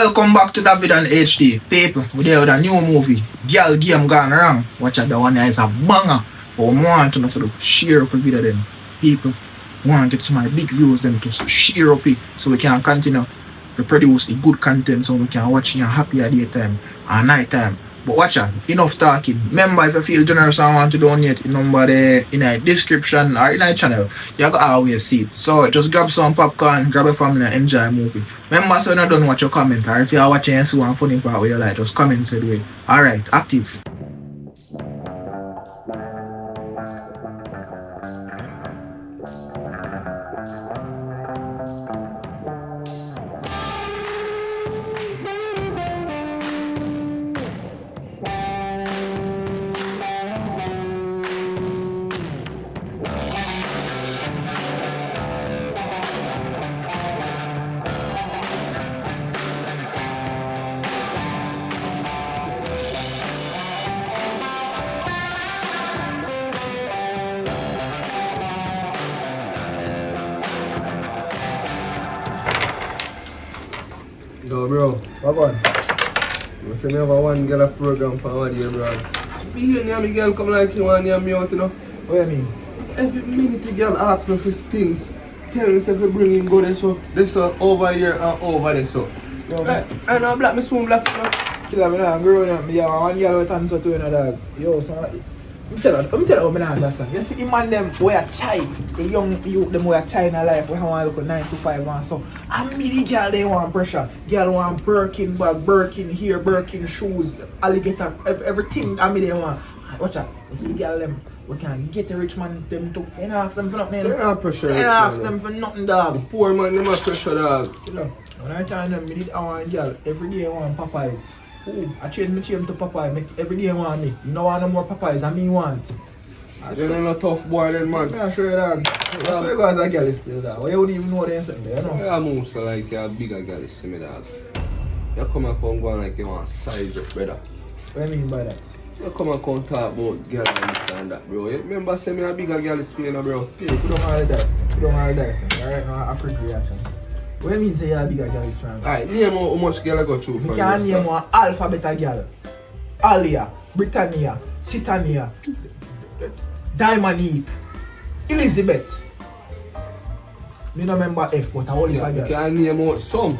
Welcome back to David and HD. People, we're there with a new movie. Gyal game gone wrong. Watch out, the one that is a banger. But we want to sort of share up a video them. People want to get some big views them to share up it so we can continue to produce the good content so we can watch in a happier daytime and night time. But watch out, enough talking. Remember, if you feel generous and want to donate, the number there in the description or in the channel, you can always see it. So just grab some popcorn, grab a family and enjoy a movie. Remember, so you not done watch your comment, or if you are watching and see one funny part where you like, just comment said way. Alright, active. Yo, bro. What on? You say me have a one girl program for one day, bro. Me hear me girl come like you and me out, you know. What do you mean? Every minute the girl asks me for things. Tell me if you bring him go there, so this over here and over there, so. Yo, I know black, me soon black, you know. Killer, me not growing up. Me have one girl with answer to another dog. Yo, so let me tell you what I understand. You see, the man them wear a child, the young youth them wear a child in life. We want to look at 9 to 5 and so. And me the girl they want pressure. Girl want Birkin bag, Birkin here, Birkin shoes, alligator, everything. I mean they want. Watch out. You see the girl them. We can get a rich man them too. They don't ask them for nothing. They don't pressure. They don't ask them for nothing, dog. Poor man, them a pressure, dog. You know, when I tell them, me did I want girl every day I want Popeyes. Ooh, I change my chain to Popeye, make every day I want me. You know I no more Popeyes, I mean want. You're not a tough boy then, man. I'm sure dog. That's why you guys are girl still dog. Well, you wouldn't even know there's something there, you know. Yeah, I'm also like a bigger girl, see me, dog. You come and come going like you want size up, brother. What do you mean by that? You come and come talk about girl and this and that, bro. You remember saying me a bigger girl is feeling, bro? Put on all the dice. Put on all the dice. Alright, now a quick reaction. What do you mean say you're a bigger girl is from? Alright, name how much girl I got through. You can name one alphabet girl. Alia, Britannia, Sitania, Diamond, Elizabeth. Me no remember F, but I only Yeah, you girl. can name out some.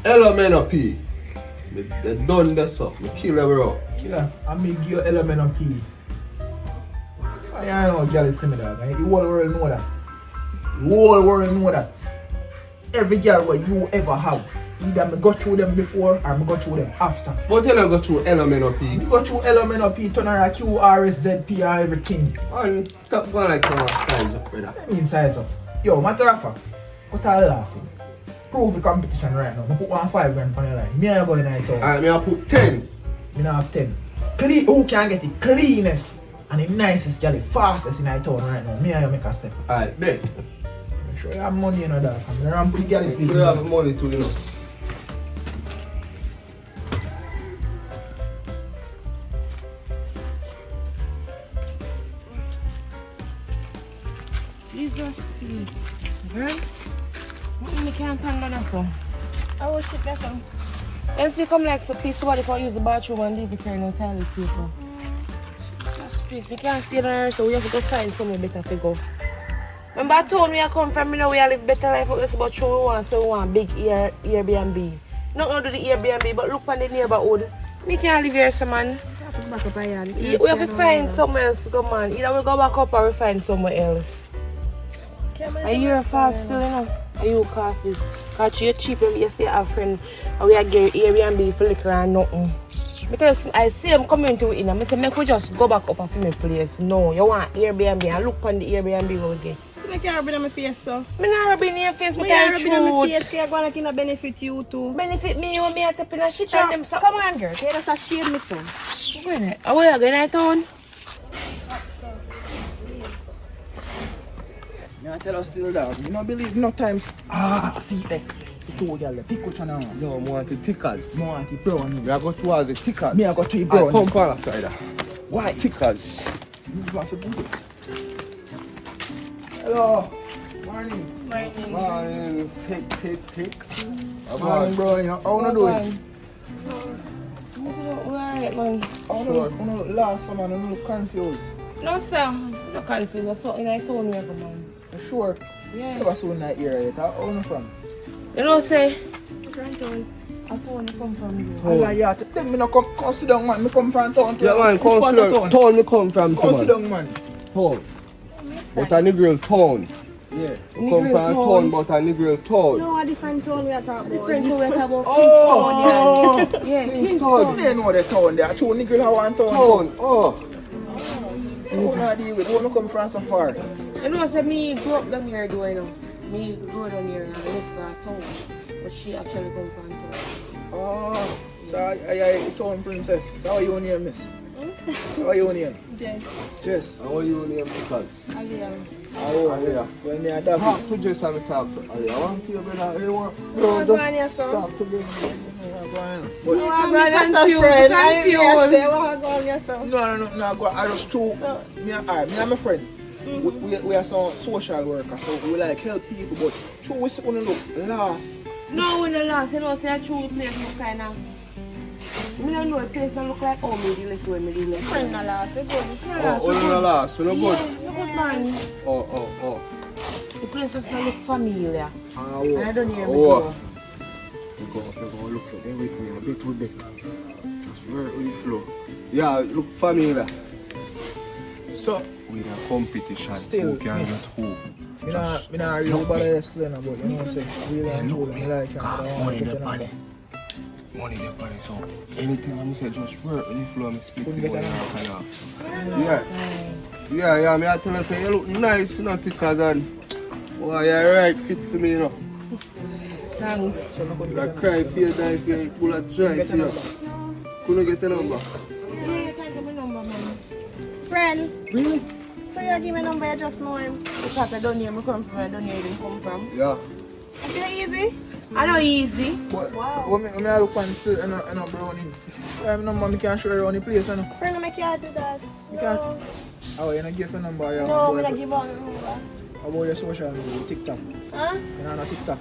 Element of P. They done this up. Me kill her, bro. Killer, I may give you element of P. I know girl is similar, right? The whole world know that. The whole world know that. Every girl what you ever have, either me go through them before or me go through them after. But tell her go through element of P. You go through element of P, turn around Q, R, S, Z, P, and everything. And stop going like you want size up, brother. What mean size up? Yo, matter of fact, what are you laughing? Prove the competition right now. I put 1 5 grand on your line. Me and you go in the night out. Alright, me I put 10. Me not have 10. Clean, who can get the cleanest and the nicest girl, the fastest in the town right now? Me and you make a step. Alright, bet. Make sure you have money in that. I'm around pretty girl is You should have money too, you know. Jesus, please. Girl, I can't handle that so. I will shit that so. And see come like so please somebody can use the bathroom and leave the carrying no toilet paper. Jesus, please, we can't stay there so we have to go find somewhere better to go. Remember I told me I come from, you know, we live better life, but it's about true we want, so we want big Airbnb. Not going to do the Airbnb, but look on the neighborhood. We can't live here, so man. Back up here. We have to find somewhere else to go, man. Either we go back up or we find somewhere else. Are you a fast still, you know? Are you coffee? Because you're cheap and you say a friend and we are getting Airbnb for liquor and nothing. Because I see him coming to it, I say, make we just go back up and film a place. No, you want Airbnb and look on the Airbnb we get. So I can't rub it on my face, so. I'm not rubbing your face, but I I rub it on my face, because I'm going to benefit you too. Benefit me, you want me to tap in a shit on them. So come on, girl. Take us a shade, me son. Are we going to town? You tell us still that. You don't believe no times. See there. See two girl. Pick which one I want. Yo, I want the tickers. I want the brown. Me I go towards the tickers. Me I go to the brown. I come on the side. Why? Tickers. You have to do it. Hello. Morning. Morning. Man, tick. Morning, bro. You know, how you doing? We're alright, man. How you last summer, I'm look confused. No, sir. I'm not confused. That's something I told me, man. You sure? Yeah. Never saw in that area yet. How you from? You know, say, I told you come from you. Oh, yeah. Tell me not come sit down, man. Me come from town. Yeah, man, come sit down. Town me come from, Come sit man. down, man. Town. But a Negril town. Yeah. We come from a town, but a Negril town. No, a different tone we are talking about. Different we are talking about. Oh! Yeah, Kingston. They know the town there. Two niggas have one town. Town, oh. So now deal with where you come from so far. You know, say me grew up down here, do I know? Me grew down here and I live in a town. But she actually come from town. Oh, so I a town princess. So how you name, miss? How you name? Jess. Jess. How are you name because? Aliyah. Oh, Aliyah. when they are that Talk to Jess and talk to Aliyah. I want to you, brother. You want? No, Bro, go on here, just son. talk to me. But No, I'm going to say, friend. I didn't say, what go on here, son. no, go. I just true. So- Me and my friend. We are some social workers, so we like help people, but true we see on look last. No, when the last, you know, say I true place look kind of. I don't know, the place don't look like me deal with when me deal with. Friend no last, we good. Oh, no last. You know Yeah, good? you good man. Oh. The place just don't look familiar. Ah, And I don't hear me Oh. go. You go look at them with me a bit with it. Just work with the flow. Yeah, look familiar. So, With a competition, Still, who can miss. get who? me not really bother explain about, you know what I'm saying? Really and truly, me like it. I don't want Money to the get body. another. Money the body. So anything I'm say just work with the flow. Me speak to Couldn't you get now. another. Yeah, me I tell her say you look nice, you know, thicker and oh, you're right, fit for me, you know. Thanks. So, I couldn't I get cry for you, die for you, pull a try Get for you. another. Couldn't get a number. Yeah, you can give me number, man. Friend, Really? so you give me number, you just know him. Because I don't hear me come from, I don't hear him come from. Yeah. Is it easy? I know easy. But Wow. when I look and see and a brownie, I'm number, I can show you around the place, you know. Friend, I can't do that. You can't? Oh, you don't give a number, you No, know, I don't give out the number. about your social media, TikTok. Huh? You don't have no TikTok.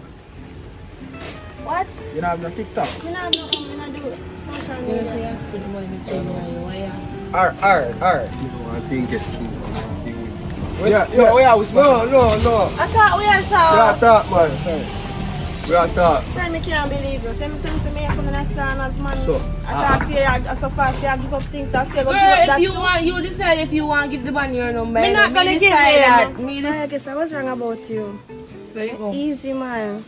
What? You don't have no TikTok. You know, I'm not do social You know, say media. you spend the money between me and you. Why you? Alright. You know, I think it's true. Yeah, we smash. No. I thought we had We some. are talk, man. Sorry. We are talk. Friend, I can't believe you. Same thing to me, I come in a son as man. So, I talk to you, I so fast, I give up things, I say, go give Girl, up if that you too. want, you decide if you want to give the man your number. Me not gonna me give decide that. him. Me I guess I was wrong about you. So you go. Easy, man.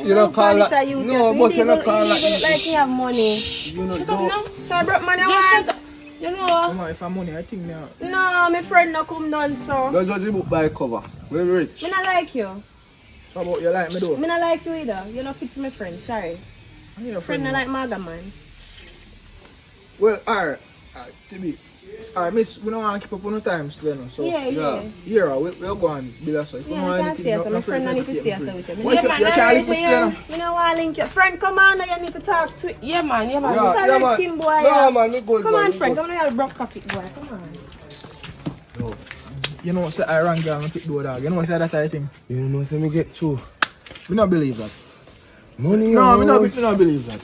You don't call that. No, but you don't call You that. look like you have money. you know, Shut up now. So I brought money Just one. shut up. You know. come on, if I'm money, I think now. No, my friend no come down, so. Don't judge the book by cover. We're rich. Me not like you. So about you like me though? Me not like you either. You're not fit for my friend, sorry. I'm your Friend friend. not now. like Maga, man. Well, alright, TB. Alright, miss, we don't want to keep up on the time still, you know, so. Yeah. Here, we'll go and build us. If you Yeah, want I can anything, see us. no My friend friend don't need to take see it us free. with him. What if Yeah, you man, can't link me yeah. still, you know? You know what, link your friend, come on, you need to talk to. Yeah, man. Yeah, man. Yeah, Sorry, yeah, man. Kim boy. No, man, we good. Come man, on, we friend, good. come on, you broke pocket boy. Come on. No. You know, say I rang girl and pick door dog. You know, say that I think. You know, say me get through. Me not believe that. Money, No, me oh. not believe that.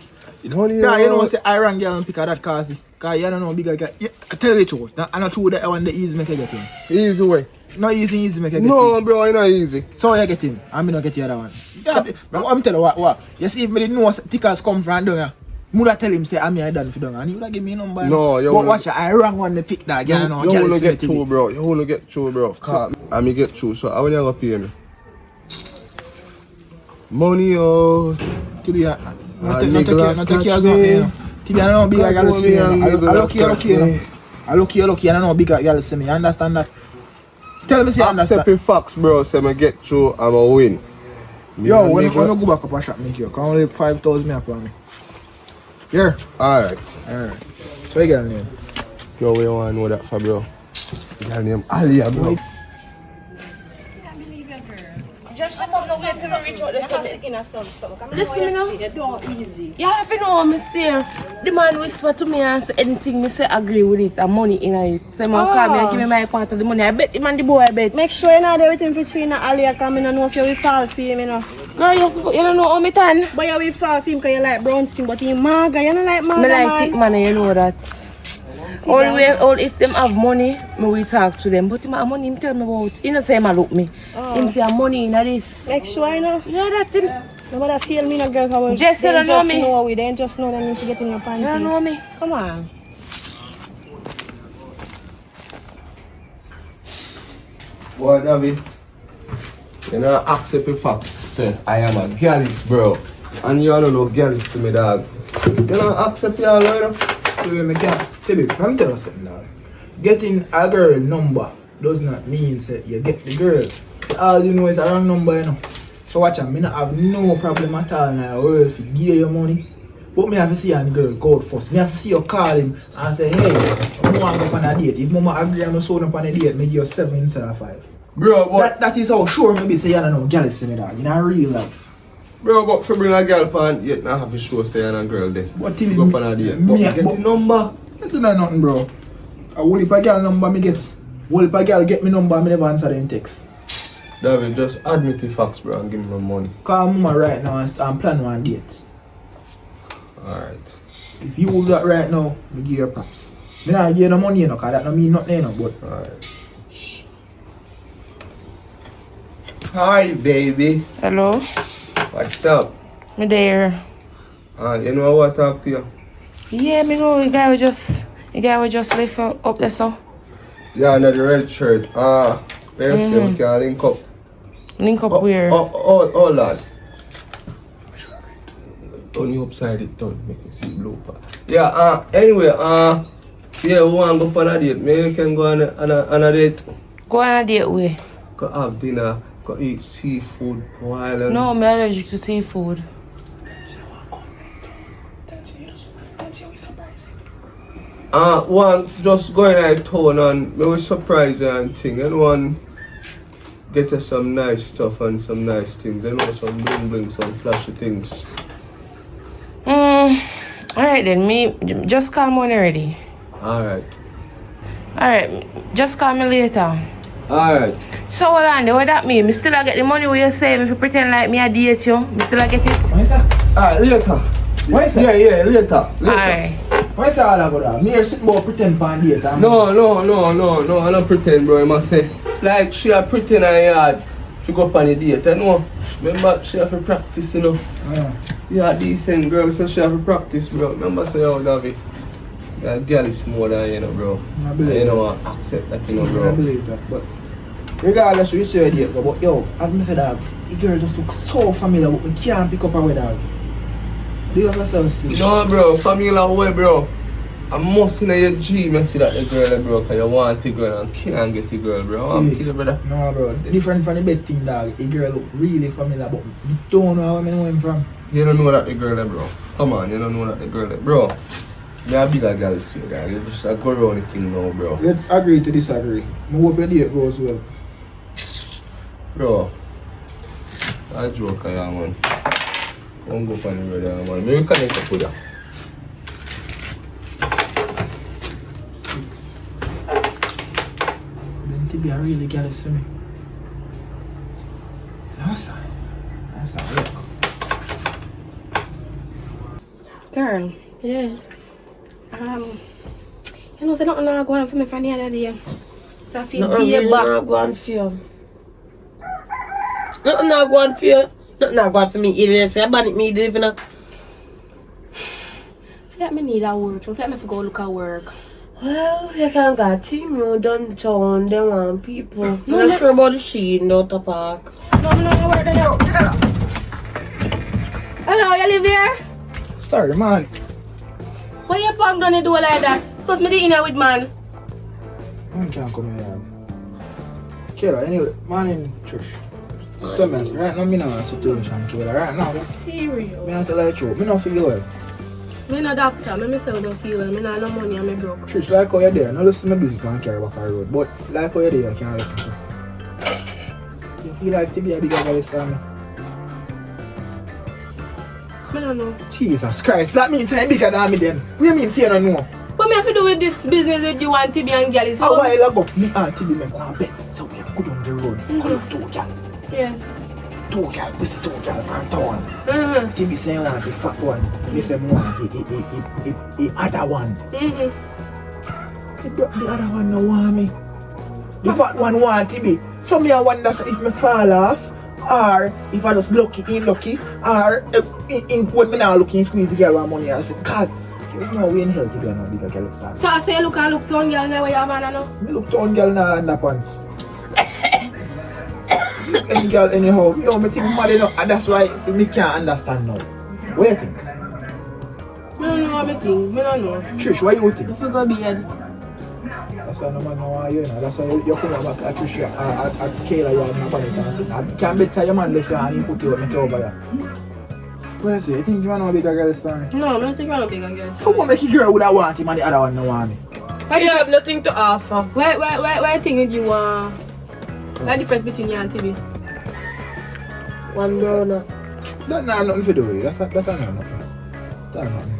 Money, Yeah, you know, oh. say I rang girl and pick her that cause you don't know bigger guy. Yeah, I tell you the truth. I'm not true that I want the easy make you get him. Easy way. No easy make you get him. No, bro, it's not easy. So you get him, and me not get the other one. Yeah, but I'm tell you what. You see, if me didn't know tickers come from down here, Muda tell him say I'm here done for down, and he would give me a number. No, you but won't- watch it, I rang one the pick that girl. No, You girl wanna is get sweet through, to bro. You wanna get through, bro. I me get through, so I will never pay me. Money, oh. To be a Nicholas not take catch care of me. nothing. To be a no bigger girl see me. I Nicholas catch me. lucky, and I know bigger girl see me. You understand that? Tell me, say you understand. Accepting facts, bro. Say me get through, I'm a win. Me Yo, and when nigga- I go back up a shop, make you can only 5,000 me up on me. Here. Alright. Alright. So you get a name. Yo, we want to know that for, bro. Your name Aliyah, bro. Just shut up, no wait till me reach out the summit. Listen, me now. Don't easy. Yeah, if you know what me say, the man whisper to me and say anything me say agree with it and money in it. So man call me and give me my part of the money. I bet him and the boy I bet. Make sure you know everything for Trina Ali. I come in and know if you will fall for him, you know. Girl, you don't know how me tan. But you will fall for him because you like brown skin, but you maga, you don't like maga, Me like thick man, you know that. All if them have money, me will talk to them. But him have money, him tell me about. He don't say him a look me. Him say money in this. Make sure you know. Yeah, that him. Nobody feel me, no girl. Cause Just they don't know me. Know we. They just know they need to get in your panties. You don't know me. Come on. Boy, David, you know, accept the facts, sir. I am a gallus, bro. And you don't know gallus to me, dog. You know, accept y'all, you know? Me can't tell you, let me tell you something now. Getting a girl number does not mean that you get the girl. All you know is a wrong number, you know. So watch out, me not have no problem at all now. World if you give you money. But me have to see a girl go out first. Me have to see you call him and say, hey, I want to go on a date. If mama agree and I sold up on a date, me give you 7 instead of 5. Bro, but That is how sure maybe say you don't know jealous in me dog, in a real life. bro, but for bring a girl pan, yet not have a show say and a girl there. But till Go up on a date. But get the number. I do not nothing, bro. I will if a girl number me get. Will if a girl get me number, me never answer them text. David, just admit the facts, bro, and give me my money. Call mama right now and plan one date. Alright. If you do that right now, me give you props. Me not give you no money, you know, cause that don't mean nothing, you know, but Alright. Hi, baby. Hello? What's up? Me there. You know what I talk to you? Yeah, me know the guy will just lift up there so. Yeah, no, the red shirt. Where you say we can link up? Link up where? Oh, lad. Turn you upside it, don't make it see blue. Yeah, anyway, yeah, we want to go on a date. Maybe we can go on a date. Go on a date way. Go have dinner, go eat seafood while and... No, I'm allergic to seafood. One just going out town and maybe surprise you and thing, and one get us some nice stuff and some nice things, and also some bling, some flashy things. Alright then, me just call me when you're ready. Alright. Alright, just call me later. Alright. So hold on, what that mean? Me still a get the money where you save if you pretend like me a date you. Me still a get it. what is that? Alright, later. What is that? Yeah, later. Alright. What is that all about that? Me here sitting about pretend pan date. No, I don't pretend, bro. I must say, like she a pretend and yard to go up on a date. I know. Remember, she have to practice, you know. Yeah, decent girl, so she have to practice, bro. Remember, say, oh, David, that girl is more than you know, bro. I believe you know, accept that, you know, bro. I believe that, but regardless of which way date go, but yo, as me said, dog, the girl just looks so familiar, but we can't pick up her with dog. Do you have yourself still? No, bro, familiar way, bro. I must in your dream and see that the girl, bro, because you want the girl and can't get the girl, bro. I'm telling you, brother. No, bro. Different from the bed thing, dog. The girl look really familiar, but you don't know where I know him from. You don't know that the girl, bro. Come on, you don't know that the girl, bro. You're a bigger girl, see, guy. You just go around the thing now, bro. Let's agree to disagree. I hope your date goes well. Bro, I joke, I am, man. Don't go for the brother, man. Maybe we connect up with her. 6. Then to be a really jealous to me. No, sir. That's a look. Girl, Yeah. you know, say nothing not going for me from the other day. So I feel Nothing be really back. not going for you. Nothing not going for you. Nothing not going for me either. Say about it, me living a... I feel like I need that work. I feel like I have to go look at work. Well, you can't got team, you done town, they want people. No, I'm not sure about the sheet in the outer park. No, I'm not work there now. Hello, you live here? Sorry, man. Why you punk done you do like that? So me in here with man. Man can't come here. Kayla, anyway, man in church. Just tell me, right now, me not in a situation, Kayla. Right now, Serious? me not tell you the truth. Me not feel well. Me no doctor. Me myself don't feel well. Me not no money and me broke. Church, like how you're there. Not listen to my business and carry back our road. But like how you're there, I can't listen to you. feel like to be a bigger girl than me? I don't know. Jesus Christ, that means I'm bigger than me then. What do you mean say I don't know? What me have to do with this business with you and Tibi and Gyal is A while ago, me and Tibi make one bet. So we are good on the road. Two girl. Yes. Two girl. We see two girl from town. Mm-hmm. Tibi say want the fat one. Me say want the other one. Mm-hmm. The other one no want me. The fat one want Tibi. So me I wonder if me fall off, or if I just lucky, unlucky, or when me now looking squeeze the girl one money. I say, cause there's no way in hell to be a bigger girl start. So I say look town girl now where you have on now? Me look town girl now underpants. Any girl anyhow, you know me think mad enough, and that's why me can't understand now. What do you think? I don't know what I think. I don't know. Trish, what you think? If you go bed. That's why no man know you know. That's why you come back at Trish at Kayla, you have no panic and say, I can't bet your man left you and he put you up make you over here. What you say? You think you want to be a bigger girl story? No, I don't think I want to be a girl. So what make a girl would have want him and the other one no want me? You have nothing to offer. Why you think you want? What's the difference between you and Tibi? One brother. That's not nothing to do with it. That's not nothing. That's nothing.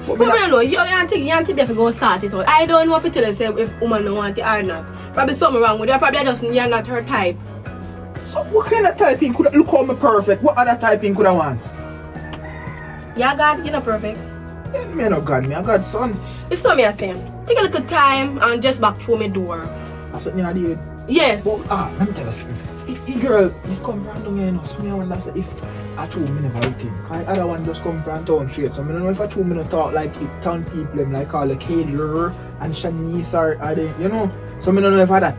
But I don't know, you and Tibi have to go start it out. I don't know if you tell us if woman don't want it or not. Probably something wrong with you. Probably just you're not her type. So what kind of typing could look how me perfect? What other typing could I want? Yeah, God, you're not perfect. Yeah, me no God, me a God son. It's not me I say. Take a little time and just back through my door. That's what I did. Yes. But let me tell you something. If girl, you come from down here, so me wonder if I true me never looking. Cause other one just come from town straight. So I don't know if I true me not talk like if town people them like all the Kaylor and Shanice are they, you know. So I don't know if I that.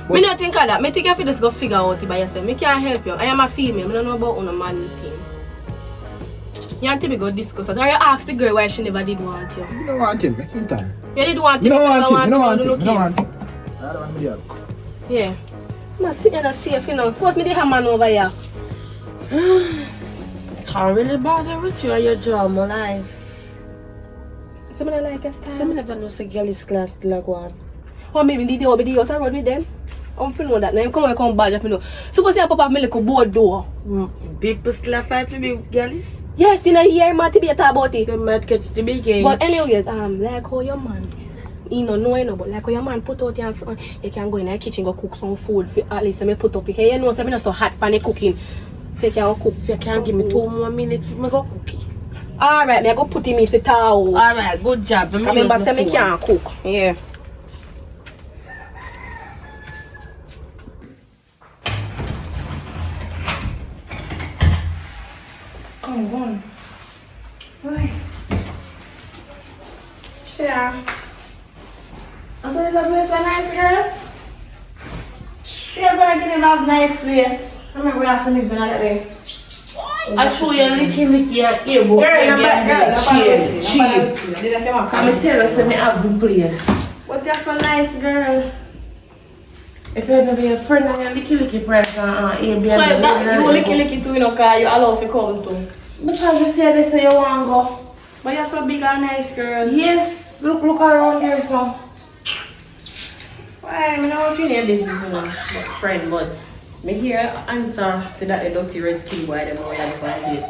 But Me not think of that. Me think if you just go figure out it by yourself. Me can't help you. I am a female. I don't know about on a man thing. You have to be go discuss it. Or you ask the girl why she never did want you. you don't want him, it's time. You did want You him. don't want him, you don't want him, him, you don't want him. I don't want me there. Yeah. I'm sitting there safe, you know. First me the man over here. Can't really bother with you and your drama life. So I like your style. So I never know say girl is class still like one. Or maybe the day over the house I rode with them. I'm feeling know that now. Come back, if you know. Suppose I pop up my little board door. People still fight to be girlies. Yes, in a year, man, to be a talk about it. They might catch the big game. But anyways, like how your man, you know, but like how your man put out your son, you can go in the kitchen go cook some food for at least me put up here. You know, so I'm not so hot for the cooking. So you can cook. You can't give me 2 more minutes for me go cookie. Alright, me I go put him in for towel. Alright, good job. I remember say me can't cook. Yeah. Come on. Right. Sure. I said, is a place a nice girl? See, I'm gonna get him a nice place. I remember we have to live that day. I show you licky and earbook. Cheap. Come tell us that me have good place. But that's a nice girl. If you ever be a friend and licky price and Airbnb. So that you licky too, you know, cause you allow to come too. Because you say they say you want to go. But you're so big and nice girl. Yes, look around here so. Why? I don't know if you need business, you know, but friend, but me hear answer to that the dirty red skin boy them boy and find it.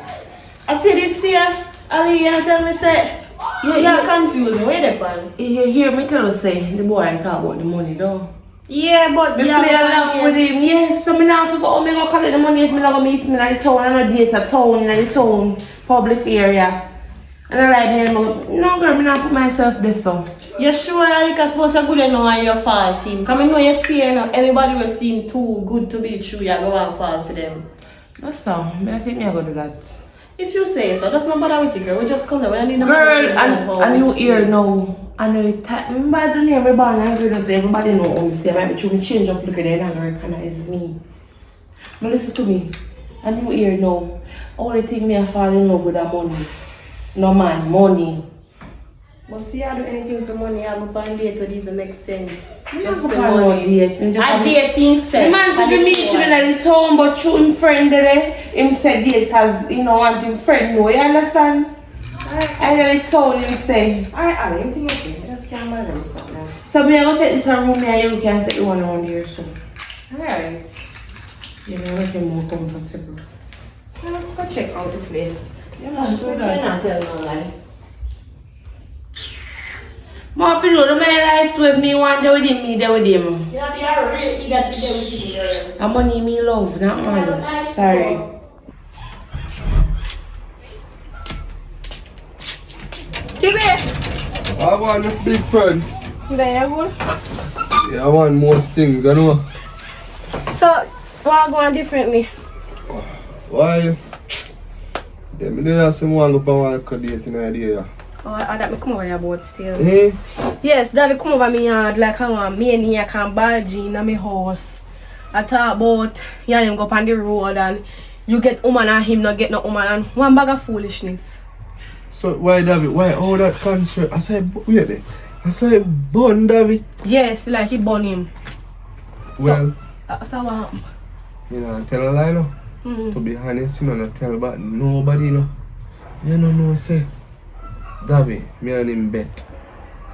I see this here, Ali, you tell me say, you're confused, where the pan? You hear me tell you say the boy I talk about the money though. Yeah, but Me play along with him, yes, so me now have to go, me go collect the money if me not go meet me in the town, and no date at town, in the town, public area. And I like me, no girl, me not put myself there so. You sure Alika supposed to good enough and you fall for him? Because I know you see everybody was seem too good to be true, you go and fall for them. That's so, I think me I go do that. If you say so, that's not bother with you, girl. We just come there when I need the Girl, and you hear now. And the time, remember I don't ever born and girl does everybody know what I'm saying. I might be true, me change up look at them and recognize me. But listen to me. And you hear now. Only thing me I fall in love with that money. No man, money. But see, I do anything for money, I go on date would even make sense. Just for money. I dating sense. The man said to meet him in the town, but through him friend there, him said date because you know want him friend know, you understand? And then the town him say. Alright, anything you say, I just can't manage something. So me I go take this room here and you can take the one around here so. Alright. You know, make him more comfortable. Go check out the place. Yeah, man, So do you that. not tell no lie. More for you, my life with me, one day with him, me there with him. You know, be a real eager to deal with you, girl. I'm money me love, not money. Sorry. Chibi! I want a big friend. Very good. Yeah, I want most things, I know. So, what going differently? Why? Yeah, me there some one go for one date in idea. Oh, that me come over your boat still. Eh? Yes, that me come over me yard like I want me and here can barge in my house. I talk about yeah, him go on the road and you get woman and him not get no woman and one bag of foolishness. So why David? Why all that concern? I said wait there. I said born David. Yes, like he burn him. Well, So what happened? you know, tell a lie no. To be honest, you know, not tell about nobody no. You know say David, me and him bet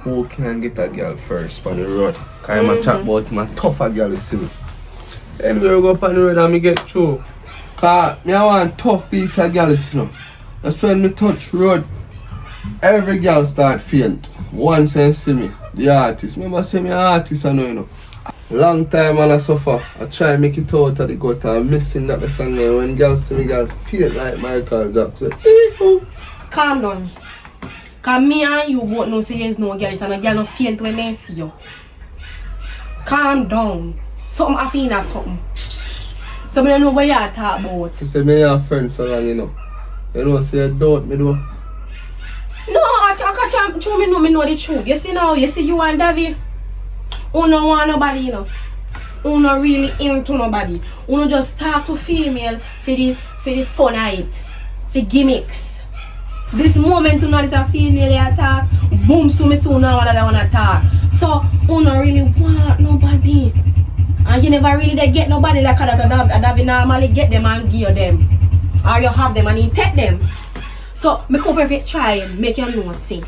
who can get a girl first on the road. Cause I'm a chat about him a tougher girl see me. Anyway, we go up on the road and me get through. Cause me I want tough piece of girl you know. That's when me touch road. Every girl start faint. Once and see me, the artist. Remember say me an artist I know you know. Long time and I suffer. I try make it out of the gutter. I'm missing that the song there. When girls see me girl faint like Michael Jackson. Calm down. Cause me and you both know say there's no girl, so no girl no faint when they see you. Calm down. Something I feel that something. So I don't know what you talk about. You say me and your friends so long you know. You know say you doubt me though. No, I can't show me know the truth. You see now, you and David. You don't want nobody, you know. You not really into nobody. You don't just talk to female for the fun of it. For gimmicks. This moment you know this a female you talk, boom so me soon now another one talk. So you don't really want nobody. And you never really get nobody like that. David normally get them and give them. Or you have them and you take them. So me come perfect try make you know see.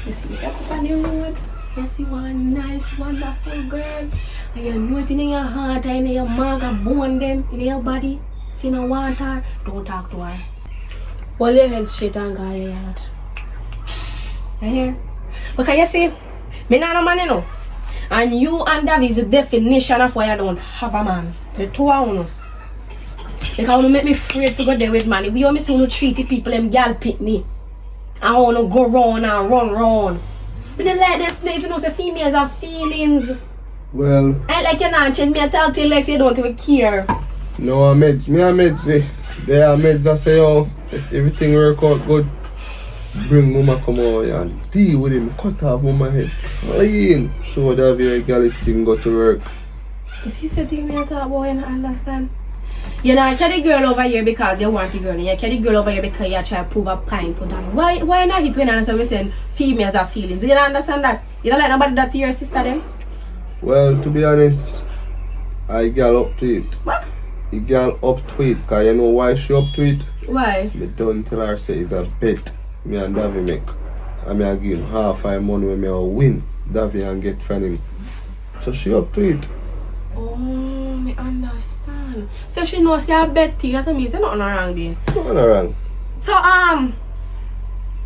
You see me up on the road. You see one nice, wonderful girl. And you know it in your heart and in your mouth and bone them in your body. If you don't want her, don't talk to her. Well, your head straight and go your yard. You hear? Because you see, me not a man you know. And you and David is the definition of why I don't have a man. The two of you. Because you make me afraid to go there with man. We want me see you treat the people them girl pick me. I want to go round and run. But they like this if you know say females have feelings. Well, I like you not change me and talk to you like you don't even care. no meds. Me and meds eh. They are meds I say oh if everything work out good. Bring mama come over here and deal with him. Cut off mama head. Clean. Show that very girl thing go to work. Is he something me talk about you not understand? You know, carry the girl over here because you want the girl. You carry the girl over here because you try to prove a point to them. Why not hit when I understand saying females have feelings? You don't understand that? You don't like nobody that to your sister them? Well, to be honest, I girl up to it. What? The girl up to it, cause you know why she up to it? Why? Me don't tell her say it's a bet. Me and Davy make. And me I give him half my money when me I win. Davy and get from him. So she up to it. Oh, me understand. So she knows you bet tea, that means nothing wrong there. Nothing wrong. So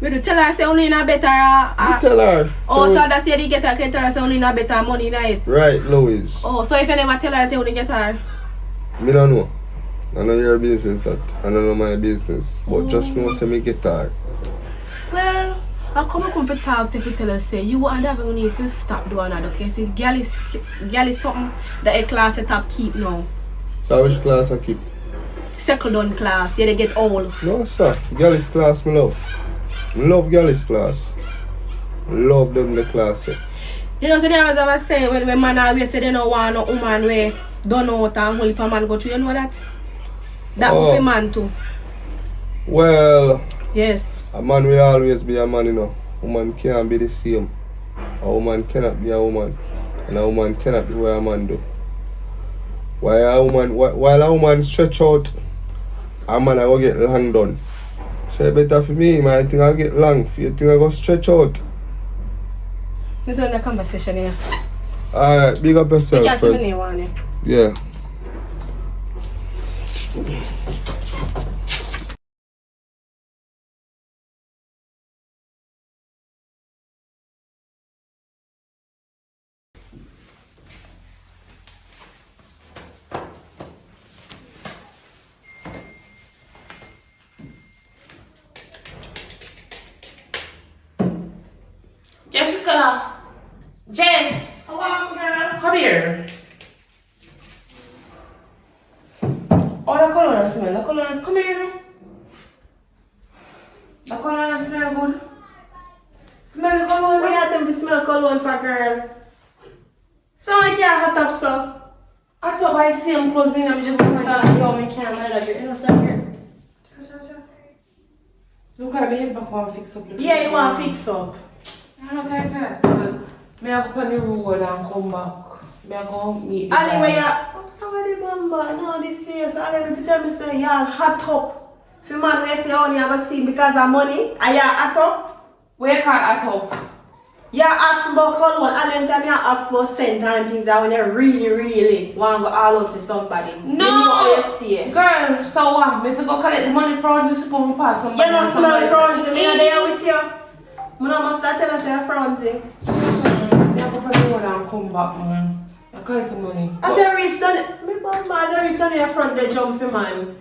we do tell her say only in a better You tell her. so that's why they get her can tell her say only in a better money in it. Right, Louis. Oh, so if you never tell her say only get her. Me don't know. I know your business that. I don't know my business. But just know say me get her. Well, I come to talk to you tell her say you and David need to stop doing that, okay? See, girl is something that a class set up keep now. So which class I keep? Second down class, yeah, they get old. No sir. Girl's class me love. Me love girl's class. Love them the class. You know, so they always ever say when man always say they don't want no woman where don't know what and whole man go through, you know that? That was a man too. Well, yes. a man will always be a man, you know. A woman can't be the same. A woman cannot be a woman. And a woman cannot do what a man do. While a woman stretch out, a man I go get long done. So better for me, man, I think I get long. For you think I go stretch out. Let's end the conversation here. Alright, big up yourself, You can't see friend. me name on it. Yeah. Jessica! Jess! Hello, girl. Come here. Oh, the color smell. The color. Come here now. The color smell good. Smell the color. What you have to smell cologne for, girl? So I can't hot up, so. I thought I see him close me and I just put on So I can't wear that. You know, so here. Look at me head back and fix up. Yeah, you want to fix up. I don't like that. May I go on the road and come back. May I go meet the Ali, guy. where you? I remember, no, this year, so Ali, if you tell me, say, y'all hot up. If you man, we say, only have a scene because of money, and y'all hot up. Where you can't at up? Y'all ask about cologne, and then time you ask about scent and things that when you really want to go all out for somebody. No! You know where you stay. Girl, so what? If you go collect the money from you, supposed to pass somebody. You don't smell Franzi, me Me. not there with you. I must not tell us you're Franzi. May I go on the road and come back, man. I collect the money. As you reach down, me mama, as you reach down in the front, they jump for man.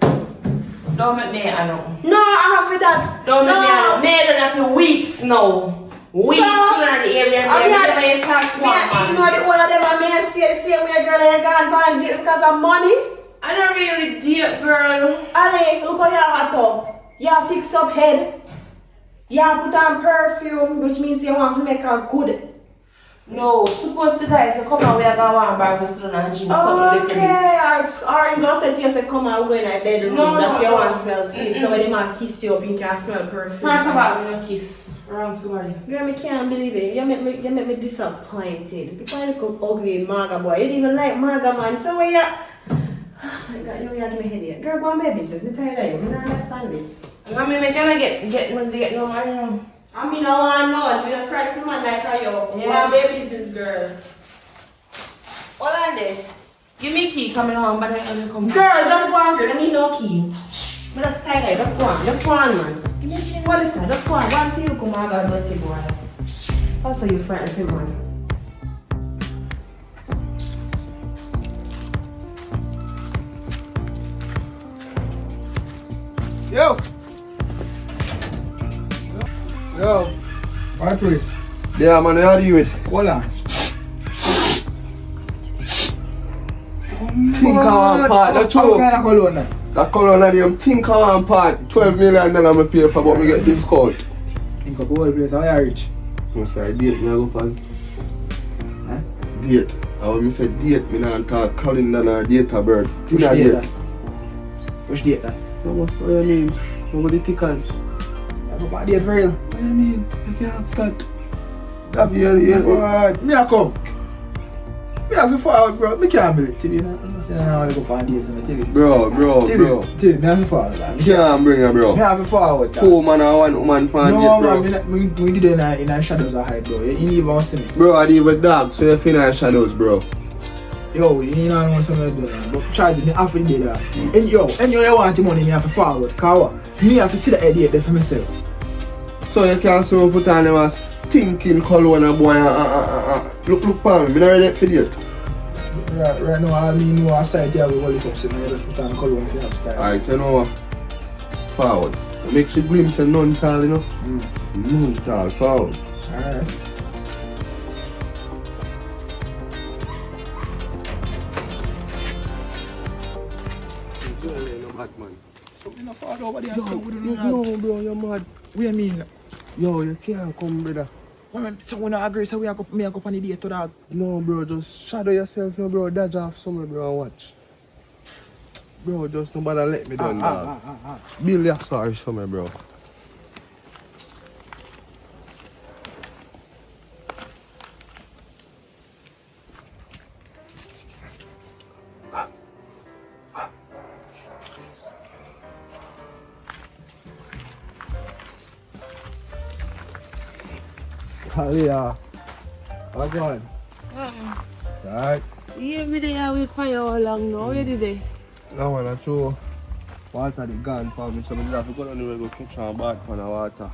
Don't make me I know. No, I have for that. Don't make no. me I know. Me I don't have for weeks now. Weeks So, in the area. I Me never you tax Me one, I man. ignore the whole of them and me I stay the same way, girl, and you can't buy and get because of money. I don't really date, girl. Ali, look how you hot up. You fix up head. You put on perfume, which means you want to make her good. No, suppose the guys say come on, we are going to buy this and gym something little bit. Okay, or you go say to you, say, come on, we're going to bedroom. No, That's no, you no. want to smell sweet. So when they man kiss you up, you can smell perfume. First of all, we don't kiss. Wrong somebody. Girl, I can't believe it. You make me disappointed. People look up ugly maga boy. You didn't even like maga man. So when you... Oh my God, you give me headache. Girl, go on my business. I'm tired of you. I don't understand this. I mean, I cannot get no money. I mean, I want to know. You're afraid of man like how you. Yes. Want my business, girl. Hold on there. Give me a key coming home, but I don't come back. Girl, just go on, girl. I need no key. But that's tired of you. Just go on. Just go on, man. Give me a key. Well, listen. Just go on. One thing you come on, God, not take one. Also, you're frightened of him, man. Yo! Yo! Flattery. Yeah, man, how do you it? Hold on. Think I want part, that's How true. can I call on that? That color on them, think I want part. $12 million I pay for, but me get discount. Think of the whole place, how you reach? I say date, me I go for Huh? date. I when me say date, me not talk calendar nor date a bird. Which Dinner date date. that? Which date that? So what's what you mean? Nobody tickers. I go back date for real. What you mean? You can't start. That be yeah. What? Me a come. Me have to forward, bro. Me can't believe it. TV, I'm saying I want to go on dates on the TV. Bro. TV, me have to forward, man. You can't bring her, bro. Me have to forward, that. 4 man and 1 woman pan No, date, bro. man, we did it in a shadows of height, bro. You didn't even see me. Bro, I deal with dogs, so you feel in shadows, bro. Yo, you know what I'm doing, man. But charge me half a day, that. And yo, you want the money, me have to forward. Cause what? Me have to see the idea there for myself. So you can't see me put on them a stinking cologne and boy look for me, I'm not ready for date. Right now, I mean, no, aside here, we hold it up, so I just put on cologne for have style. Alright, you know what? Forward. Make sure glimpse and none tall, you know? None tall, forward. Alright. Something not forward over there and stuff, we don't know that. No, bro, you're mad. What do you mean? Yo, you can't come, brother. So we not agree, so we are go on the date to that. No, bro, just shadow yourself, no, bro. Dodge off somewhere, bro, and watch. Bro, just nobody let me down, dog. Build your story somewhere, bro. Yeah. How's it going? Alright. Yeah, me there with for you all long now. Where did they? That one, that's true. water the gone for me, so I have to go down the way go catch a bath on the water.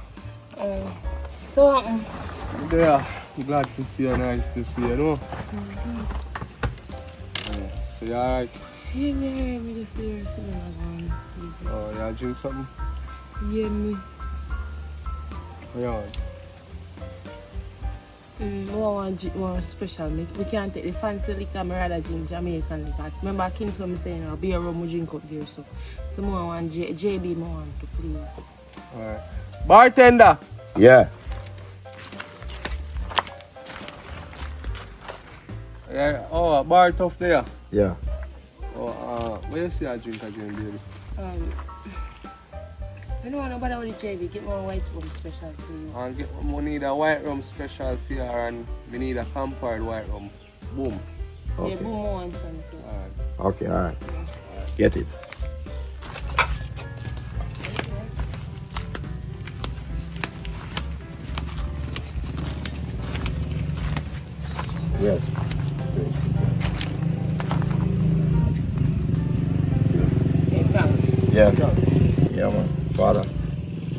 So what happened? There, I'm glad to see you, nice to see you, no? So you alright? Yeah, me just there sitting around. Oh, you drink something? Yeah, me. What you want? One special. We can't take the fancy liquor, I rather drink Jamaican liquor. Remember Kingston me saying I'll be a rum we drink out here, so more want JB more want to please. Alright. Bartender! Yeah. Yeah, oh, a bar tough there. Yeah. Oh, what you see I drink again, baby? I don't want nobody with the JB, get more white rum special please. We need a white rum special for you and we need a compared white rum. Boom. Okay. Yeah, boom more want something. Alright. Okay, alright. Get it. Yes. Okay, promise. Yeah. Yeah, man. Father.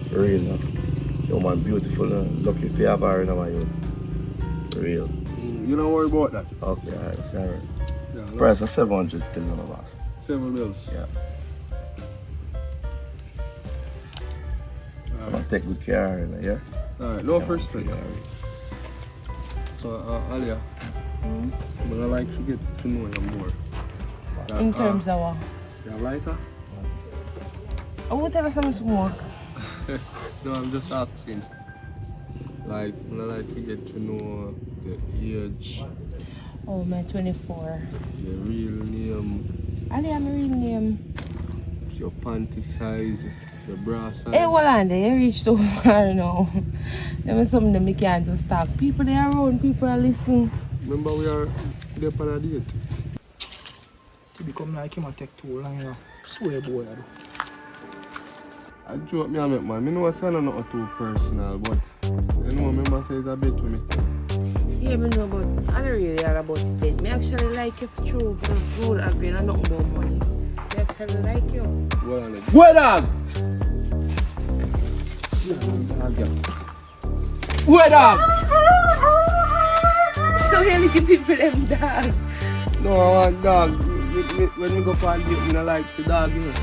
For real, man. Yo, man, beautiful. Lucky if you have her in my youth. For real. You don't worry about that. Okay, alright. Sorry. Yeah, Price of 700 still none of us. 7 bills. Yeah. I'm gonna take good care of her, yeah? Alright, no Yeah, first okay, thing. alright. So, Alia, but I like to get to know you more. That, In terms of what? you have lighter? I will tell us some smoke. No, I'm just asking. Like, I like to get to know the age, Oh, my 24. the real name, Ali, I'm a real name. your panty size, your bra size. Hey, hold on there, you reached too far now. There was something that we can't just talk. People they are around, people are listening. Remember we are there on a date. To become like him, I take too long, you know. Swear, boy, I do. I joke me a make man. I know it's not too personal, but you know, remember say it's a bit to me. Yeah, but no, but I don't really care about it. Me actually like you for true, because road agreeing and nothing about money. Me actually like you. Well, on it. What dog? What dog? So you little people them dog. No, I want dog. When we go for a date, I don't like the dog, you know.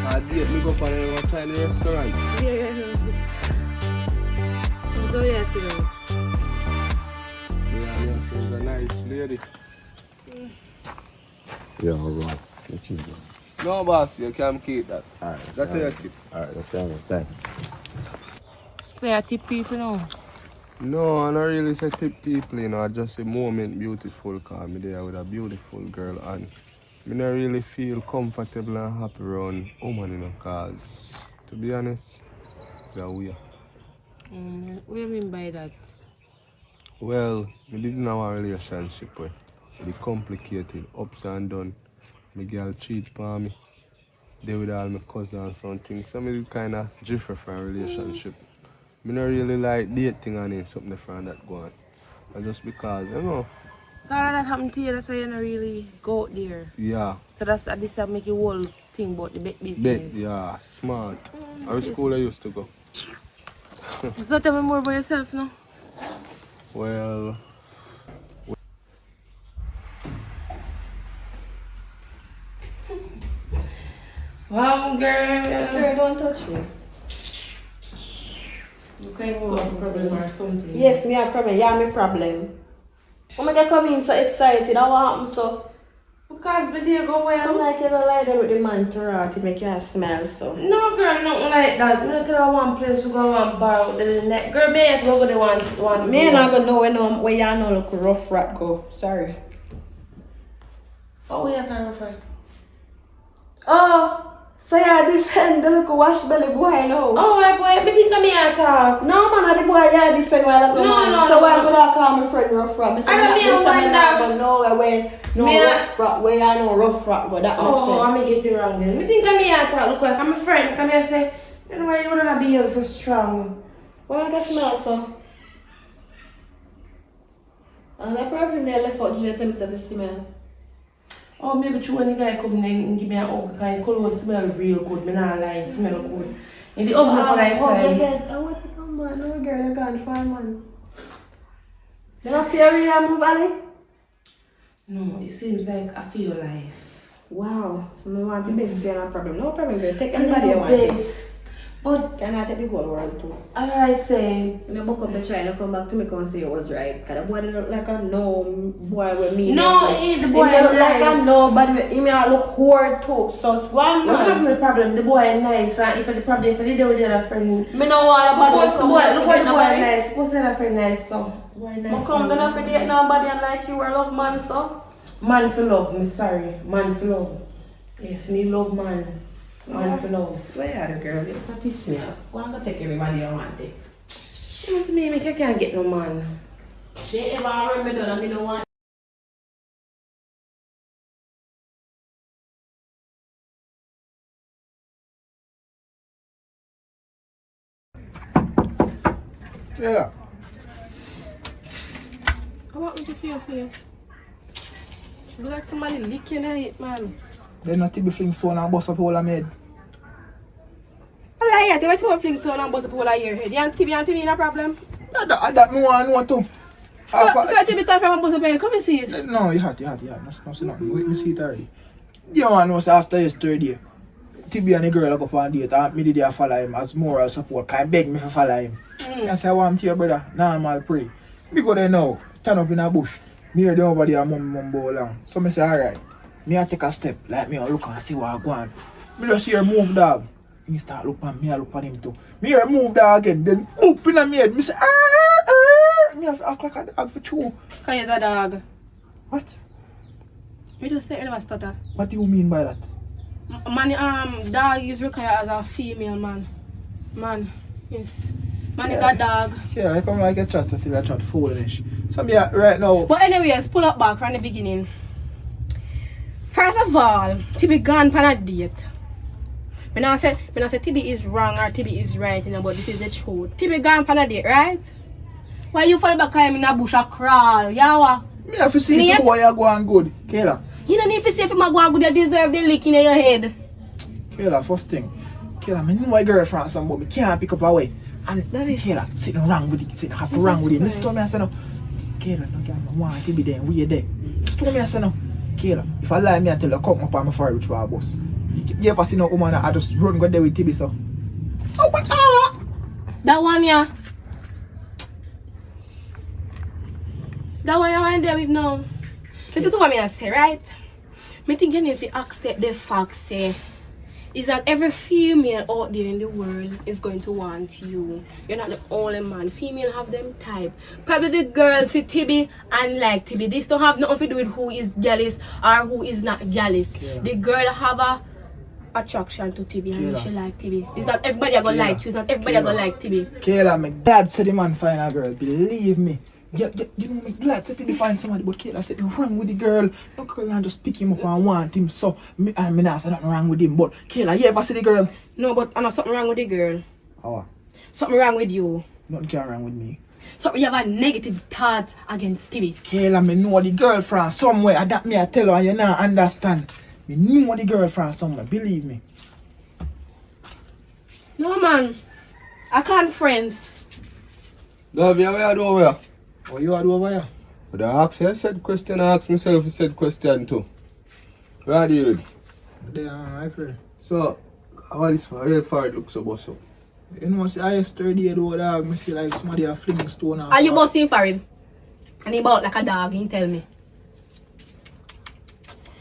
A date, we go for a Chinese restaurant. Yeah. So yes, you know. Yeah, she's a nice lady. Yeah, alright. What you doing? No, boss, you can keep that. Alright. That's your tip. Alright, that's fine. Thanks. So you tip people now? No, I don't really say tip people, you know. I just say moment beautiful, because I'm there with a beautiful girl and I don't really feel comfortable and happy around woman, you know, because to be honest, it's a weird. What do you mean by that? Well, I didn't have a relationship where it complicated, ups and downs. My girl cheat on me. They with all my cousins and something. So I kind of differ from a relationship. I don't really like dating and something different that go on. And just because, you know. So all that happened to you, that's why you don't really go out there? Yeah. So that's this make you whole thing about the bet business? Yeah, smart. How school I used to go? So tell me more about yourself now. Well, Wow, girl. Girl, don't touch me. You can't go have a problem or something. Yes, me have a problem. Yeah, me problem. When I come in so excited, I want happen so. Because we did go well. I'm like you don't lie there with the man to rot, it make you smile so. No, girl, nothing like that. Me tell her one place we go and bar the neck. Girl, me have to go to the one. Me not gonna know where you know look rough rat go. Sorry. Oh, we have to refer. Oh, so you defend the little wash belly boy now. Oh, boy, me think I'm here talk. No man, the boy you defend while I'm No, so no, why no. would I call my friend rough rat? I don't mean wonder. No way. No Me rough rat, where I know rough rat go, that Oh, me I may get it wrong then. Me think I'm here talk. Look like I'm a friend. Come here say, you know why you wouldn't behave so strong. Well, I guess smell so. And the perfume they left out, you tell me to smell. Oh, maybe true when the guy come in and give me a hug, because clothes smell real good. Me not lie, smell good. In the oven on the inside. I want to come back. No girl, I can't find one. Then I see a real move, Ali? No, it seems like I feel life. Wow. So I want the best, you no problem. No problem, girl. Take anybody you want. Best. But Can I take the whole world too? I say, When I book up the China, come back to me and say it was right. Because the boy didn't look like a no boy with me. no, the boy He look like a nice. nobody. He may look hard too. So it's one Look at man. my problem. The boy is nice. And if they do with the other friend, Me no want suppose the boy, look at the boy nobody. nice. Suppose the other friend nice, so boy nice. But come down for date nobody and like you are love man, so. Man for love, me sorry. Man for love. Yes, me love man. Man for love. Where are the girl? It's a piss me off. Go and go take everybody you want it. Excuse me, I can't get no man. She ever heard me done and me no want. Yeah. Come on with the fear for you. You like somebody licking at it, man. Then not to be fling stone and bust up all of my head. I like it. If I fling stone and bust up all of your head, you and TV no problem. That me want know too. So I take it off and bust up your head. Come and see it. No, you had. No, see nothing. Wait, me see it already. You want to know say after yesterday, Tibi and the girl go up on date and me did they follow him as moral support. Can beg me to follow him. I say, I want to your brother. Normal pray. Me go there now, turn up in a bush. Me hear the over there mumbo along. So me say, alright. Me I take a step, like me I look and see what I go on. Me just hear move dog. He start look at me, I look at him too. Me hear move dog again, then boop in a me head. Me say, me have to act like a dog for two. Because you're a dog. What? Me just say never stutter. What do you mean by that? Man, dog is required as a female man. Man, yes. Man is a dog. Yeah, I come like a chat until I chat foolish. So me right now. But anyways, pull up back from the beginning. First of all, Tibi gone on a date. When I say Tibi is wrong or Tibi is right, you know, but this is the truth. Tibi gone on a date, right? Why you fall back in a bush a crawl? Yawa. Me have to see if the boy are going good. Kayla. You don't need to see if I'm going good, you deserve the lick in your head. Kayla, first thing. Kayla, I know a girlfriend some but me can't pick up away. And Kayla, sitting wrong with it, sitting half wrong with it. Miss told me I said no. Kayla, no girl, I want to be there, we are there. Miss told me I said no. Kayla, if I lie me I tell you, come up on my fire with my boss. You ever see no woman I just run go there with Tibi so. Oh but That one yeah. That one you want there with now. Listen to what I say, right? Me think you need to accept the fact say is that every female out there in the world is going to want you. You're not the only man. Female have them type. Probably the girls see Tibi and like Tibi. This don't have nothing to do with who is jealous or who is not jealous. Yeah. The girl have a attraction to Tibi and she like Tibi. It's not everybody are gonna like you. It's not everybody are gonna like Tibi. Kayla, my dad said the man find a girl. Believe me. You know, my dad said to find somebody, but Kayla said nothing wrong with the girl. No girl and just pick him up and want him. So me not say nothing wrong with him. But Kayla, you ever see the girl? No, but I know something wrong with the girl. Oh. Something wrong with you. Nothing wrong with me. So you have a negative thought against Tibi. Kayla, me know the girlfriend somewhere. And that me I tell her and you not understand. Me know the girlfriend somewhere. Believe me. No man. I can't friends. Love you, where you do over here? What you are doing over here? But I asked you, I said question, I asked myself, I said question too. Where are you? There, I pray. So, how is how far it looks so boss up? You know, see, I yesterday though, dog, me see like somebody are flinging stone out. Are you busting for it? And he bought like a dog, he tell me.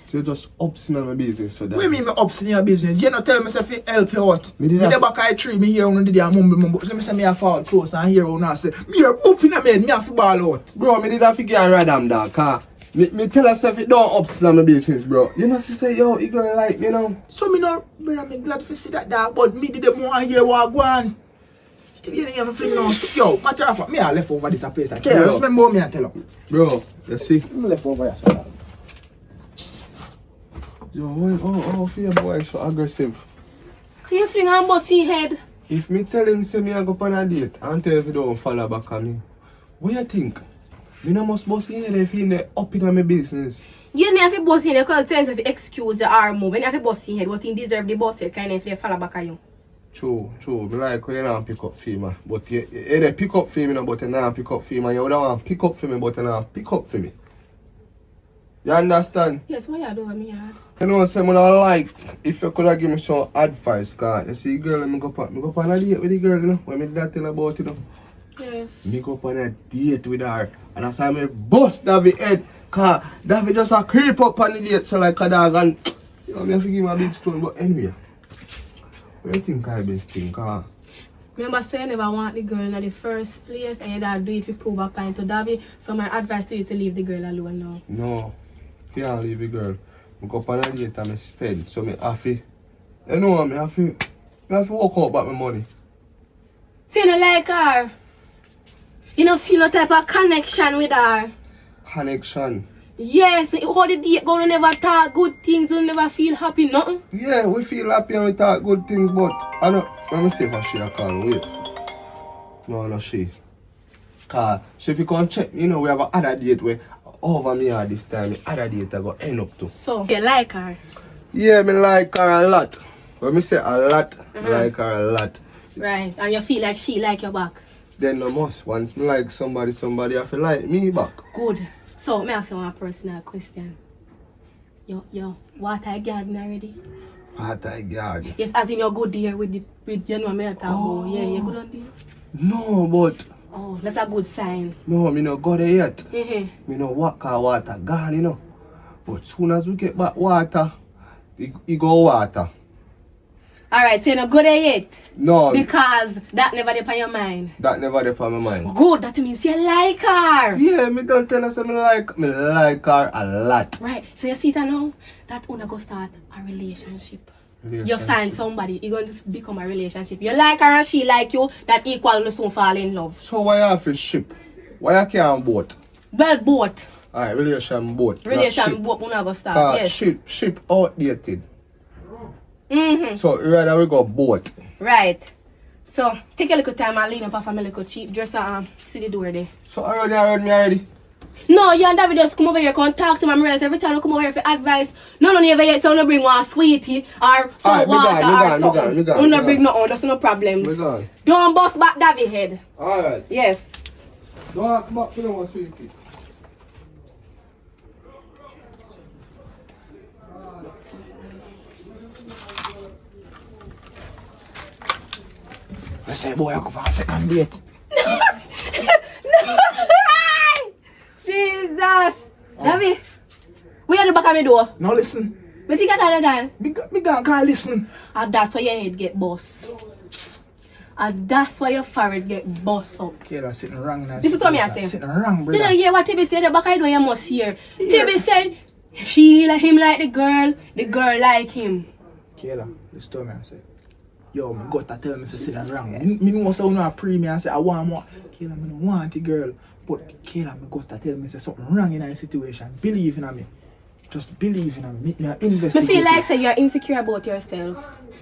So you just ups in my business so that. What do you mean me ups in your business? You not tell me if you help you out. Me Me did the back of the tree, me hear one did a mumble. So me say me a fall close and hear one say, me a up in a bed, me a fi ball out. Bro, me did have to get a radam dog, car. Me tell herself it don't ups in my business, bro. You know, she say, yo, you gonna like me now. So me no, brother, me glad to see that dog, but me did more hear what go on. You have a fling now. Yo, matter of fact, me a left over this place. Okay, just remember what me a tell you. Bro, you see? Me left over here, so. Yo, why feel boy so aggressive? Can you fling and bust his head? If me tell him say me I go on a date and tell him if he don't follow back on me, what you think? Me no must boss in there if you in up in my business. You never have to boss in there because tell if you excuse your arm move. You have to boss in here, but you deserve the boss head kind of if they fall back at you. True. Me like when you don't pick up for me. But you they pick up for me, but you don't pick up for me. You would want pick up for me, but you don't pick up for me. You understand? Yes, what you do with me yard? You know what I'm saying? I like if you could have give me some advice, cause you see girl, me go on a date with the girl, you know, when me dad tell about it, you know. Yes. Me go on a date with her, and that's how me bust David head, cause David just a creep up on the date, so like a dog, and you know, me have to give him a big stone, but anyway. What do you think I best think, huh? Remember saying never want the girl in the first place and you don't do it to prove a point to David, so my advice to you to leave the girl alone now. No. Can't leave the girl. I go up on a date and I spend. So I have to, you know, I have to work out back my money. So you don't like her? You don't feel no type of connection with her? Connection. Yes, how the date go, you never talk good things, you never feel happy, nothing? Yeah, we feel happy and we talk good things, but I don't, let me see if she a call. Wait. No, she. Cause she if you come check, you know, we have another date where over me at this time, the other date I go end up to. So, you like her? Yeah, me like her a lot. When me say a lot, like her a lot. Right, and you feel like she like your back? Then no must. Once me like somebody have to like me back. Good. So, may I ask you one personal question? Yo, water garden already? Water garden? Yes, as in you're good there with you know me talk about. Yeah, you good on there? No, but Oh, that's a good sign. no, me no go there yet. Mm-hmm. Me no walk our water gone, you know. But soon as we get back water, it go water. Alright, so you not go there yet? No. Because that never dey on your mind. That never dey on my mind. Good, that means you like her. Yeah, me don't tell us me like her a lot. Right, so you see it now? That una go start a relationship. You find somebody, you're going to become a relationship. You like her and she like you, that equal no soon fall in love. So why you have to ship? Why you can't boat? Well, both. Alright, relation boat. Relation both una go start, yes. Ship outdated. Mm-hmm. So rather we go boat. Right. So take a little time and lean up off a little cheap dress and see the door there. So already heard me already? No, you and David just come over here, come talk to my realize every time you come over here for advice. No, never yet, so no bring one sweetie or some water or something. You no bring no that's no problem. Don't bust back David head. Alright. Yes. Don't ask back for no sweetie. I say, boy, I go for a second date. No! Jesus! David, where are the back of my door? Now listen. Me think I can again. Me can't listen. And that's why your head get bust. And that's why your forehead get bust up. Okay, that's sitting wrong now. This is what I say. Sitting wrong, You brother. know, yeah, what Tibi said, the back of the door you must hear. Tibi said, she like him like the girl like him. Kayla, just tell me and say, yo, my gut tell me say sitting wrong. Me know say you know pre me and say I want more. Kayla, me don't want the girl. But Kayla, my gut tell me say something wrong in that situation. Believe in me. Just believe in me. Me investigate. I feel like say you're insecure about yourself.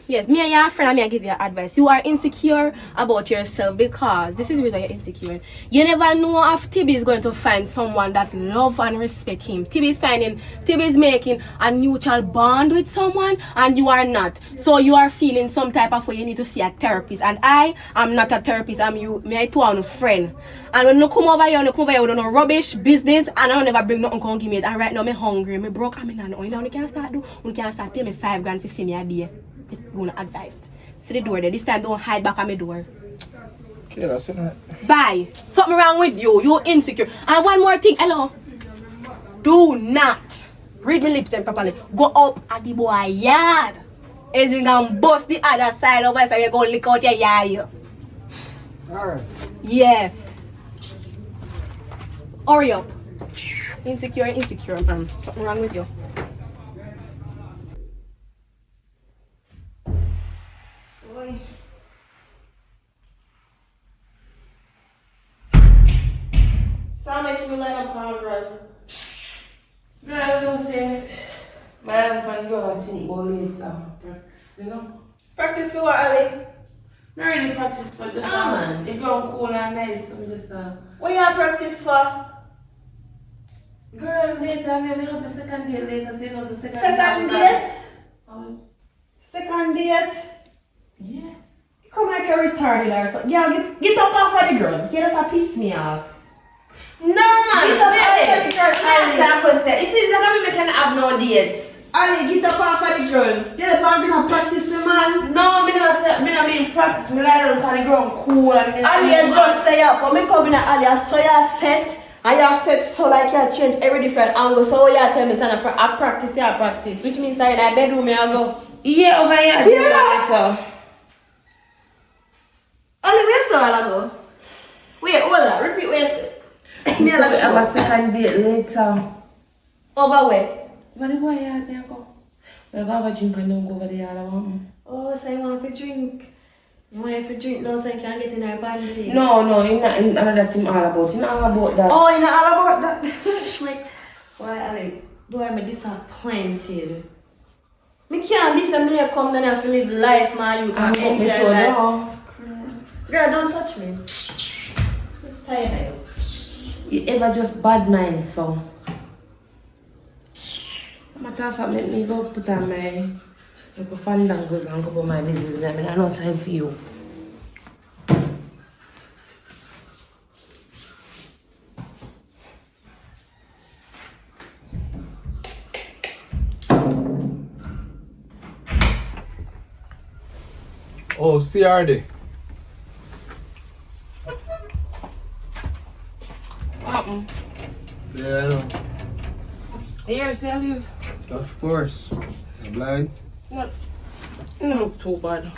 Yes, me and your friend, I give you advice. You are insecure about yourself because this is the reason you're insecure. You never know if Tibi is going to find someone that love and respect him. Tibi is making a mutual bond with someone and you are not. So you are feeling some type of way. You need to see a therapist. And I am not a therapist. I'm you. Me I too am a friend. And when you come over here with no rubbish business and I don't never bring nothing come give me it. And right now I'm hungry. Me broke. I'm not. You know what you can start do? You can start pay me $5,000 for see me a day. It's gonna advise. See the door there. This time don't hide back at my door. Okay, that's it. Bye. Something wrong with you. You're insecure. And one more thing. Hello. Do not read my lips then properly. Go up at the boy yard. Is it gonna bust the other side of us so you're gonna lick out your yard. Alright. Yes. Hurry up. Insecure, man. Something wrong with you. Sound like you let him run. No, I don't say. Man, I'm going to think about later. Practice, you know? Practice for what, Ali? Not really practice, but just man. it's going cool and nice. So we just What you practice for? Girl, later, maybe have the second date later, so you know the second Second date? Second date? Yeah. Come like a retarded or something. Girl, get up off of the girl. Get us a piss me off. No, man. Get up off of the girl. Answer a question. It seems like we can have no dates. Ali, get up off of the girl. Get up and gonna practice the man. No, me not mean practice. Me lie down on the ground cool and Ali, you just say up. When me come in at Ali, I saw you set. And you set so like you change every different angle. So what you tell me, son, I practice, you practice. Which means I in a bedroom, I go. Yeah, over here. Yeah. Ali, where's the while ago? Wait, hold on. Repeat what you said. Me like have a second date later. Over where? But the boy had me go. We'll go have a drink and then go over there. Oh, so you want to drink? You want to drink now so you can get in our party? No, he's not in another team all about. He's not all about that. Oh, you're not all about that? Like, why, Ali? Do I be disappointed? Me can't be some me come down and live life, man. You can enjoy life. Girl, don't touch me. It's tired of you. You ever just bad mind, so? Matter of fact, let me go put on my fandangles and go about my business. I have no time for you. Oh, CRD. Yeah, I know. Here, see I live. Of course. I'm blind. Not, you don't look too bad.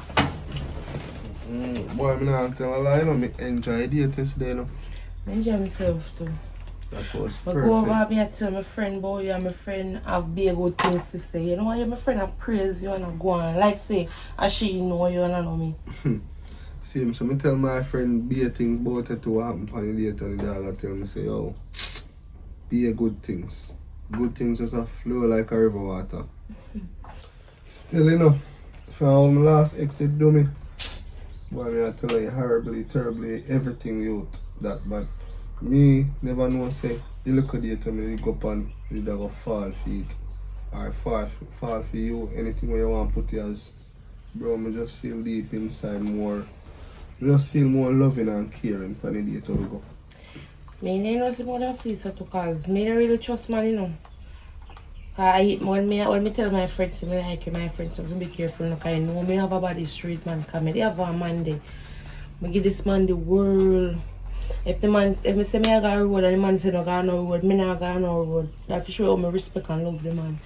Boy, I'm not tell a lie, you know, me enjoy the dating today, you know. I enjoy myself too. That was But perfect. go over me and tell my friend, boy, you and my friend have big good things to say. You know why you my friend I praise you and I go on. Like say, as she know you and I know me. See, so me tell my friend be things about it to happen on the date and the dog tell me say, yo, be good things. Good things just a flow like a river water. Still, you know, from my last exit do me. Boy, me I tell you horribly, terribly, everything youth that bad. Me never know say, you look at it and you go up and you go fall feet. Or fall for you, anything where you want to put yours. Bro, me just feel deep inside more. Just feel more loving and caring for the date we go. Me know some other face to cause me don't really trust man, you know. Cause when me tell my friends me like my friends so be careful because I know me have a body street man come me have a man there. Me give this man the world. If me say me I got a road and the man say no got no road, me not got no road. That for sure me respect and love the man.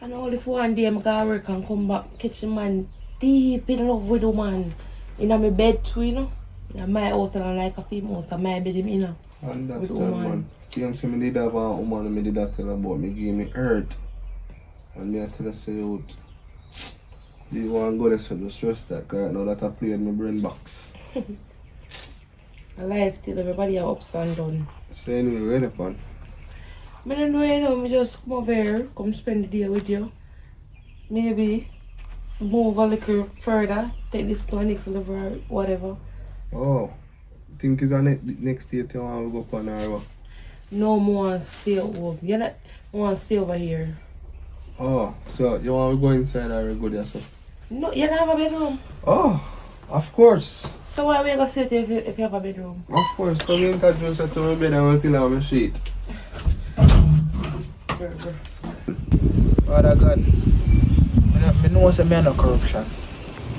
And only for one day I gotta work and come back catch the man deep in love with the man. In my bed too, you know. In my house and like a female house and my bed, you know. Understand, man. See, I'm saying, me did have a woman and me did that tell about me give me hurt. And me I tell her, say, out. This one go there, so just trust that, because now that I played my brain box. Life still, everybody have ups and downs. So anyway, ready, pan? I don't know, you know, me just come over here, come spend the day with you. Maybe move a little further, take this to the next level or whatever. Oh. Think is the next date you want to go up on or what? No more stay at home. You not want to stay over here. Oh, so you want to go inside or go there, so? No, you don't have a bedroom. Oh, of course. So why we gonna sit if you have a bedroom? Of course, come introduce her to my bed and we'll pillow on my sheet. Father God, I know say me no corruption.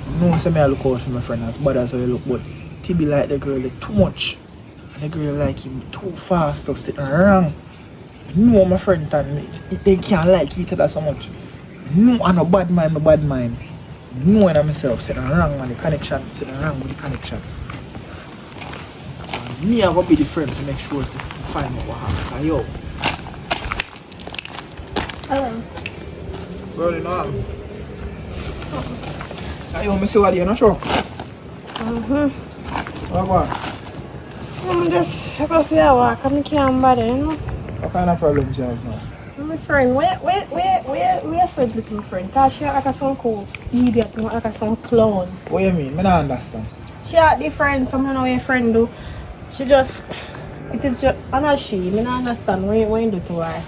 I know say me I look out for my friend as bad as I look, but he be like the girl like, too much. The girl like him too fast to sit around. I know my friend and me, they can't like each other so much. No, I'm a bad mind, knowing myself sitting around on the connection, sitting around with the connection. And me, I will be the friend to make sure to find out what happened. Yo. Hello. Rolling on. Yo, me see what you're not sure. What about? I'm just go for a walk and I can't bother, you know. What kind of problems you have now? My friend, where friend with my friend? Cause she act like some cool idiot, no act like some clown. What you mean? I don't understand. She act different, something know what your friend do. She just It is just, I'm not she. I don't understand what you do to her.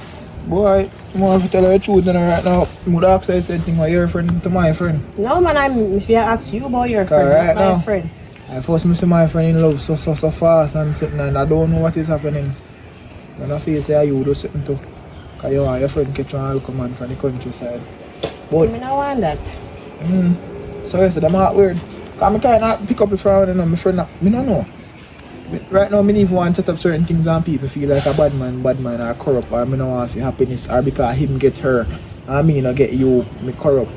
Boy, I want to tell her the truth right now. I would ask her the same thing about your friend to my friend. No man, if you ask you about your friend, right not my now. friend. I first see my friend in love so fast and sitting and I don't know what is happening. And I feel say you do something too. Because you want your friend catch one look man from the countryside. But I don't want that. so I said I'm not weird. Because I can't pick up the phone and my friend, I don't know. Right now, I don't even want to set up certain things on people feel like a bad man or corrupt, or I don't want to see happiness, or because him get her, and me not get you, me corrupt.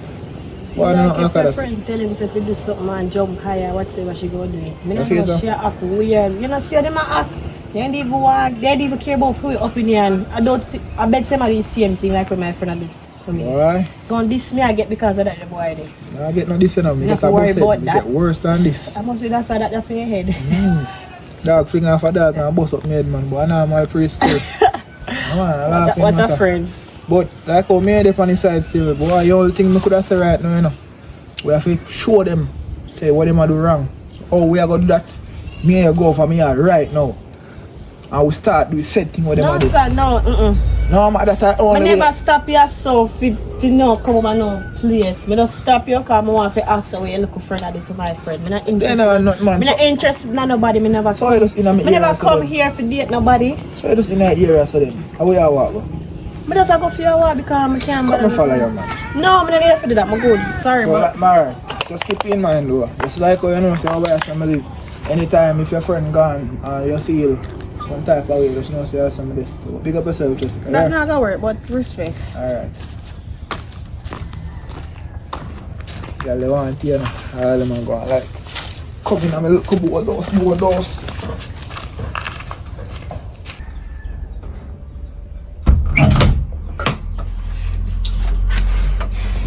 See, like if your friend tell him if you do something and jump higher, whatever she go do. I don't know, she act weird. You know, see how them act? They don't even walk, they don't even care about your opinion. I bet somebody the same thing like what my friend did to me. Why? So on this me I get because of that the boy did. I get no this you know, me Not to worry about that. Get worse than this. I must be that's how that up in your head. Dog fling off a dog and bust up my head man, but I know my priest too. What a friend. But like how me head up on the side still, boy, the only thing I could have said right now, you know, we have to show them, say what them a do wrong. So how we are going to do that? Me and you go for me right now. And we start do the same thing what them a do. No sir, no, No, man, that I I only never stop yourself if you know come over no place. I don't stop you because I want to ask how you look a friend I do to my friend. I'm not interested. not man. I'm not interested in nobody. I never So I just in a never come here for date nobody. So I just in that area so then. How we are walk? I just go for your walk because I can't. Come follow you man. No, I'm not here for that. I'm good. Sorry, Well, man. alright. Just keep in mind though. It's like how you know say how I live. Anytime if your friend gone you feel some type of way, just know say you some of this too. Big up yourself, Jessica. That's not gonna work, but respect. Alright. Yeah, they want you know. All them go like come in and me look about those.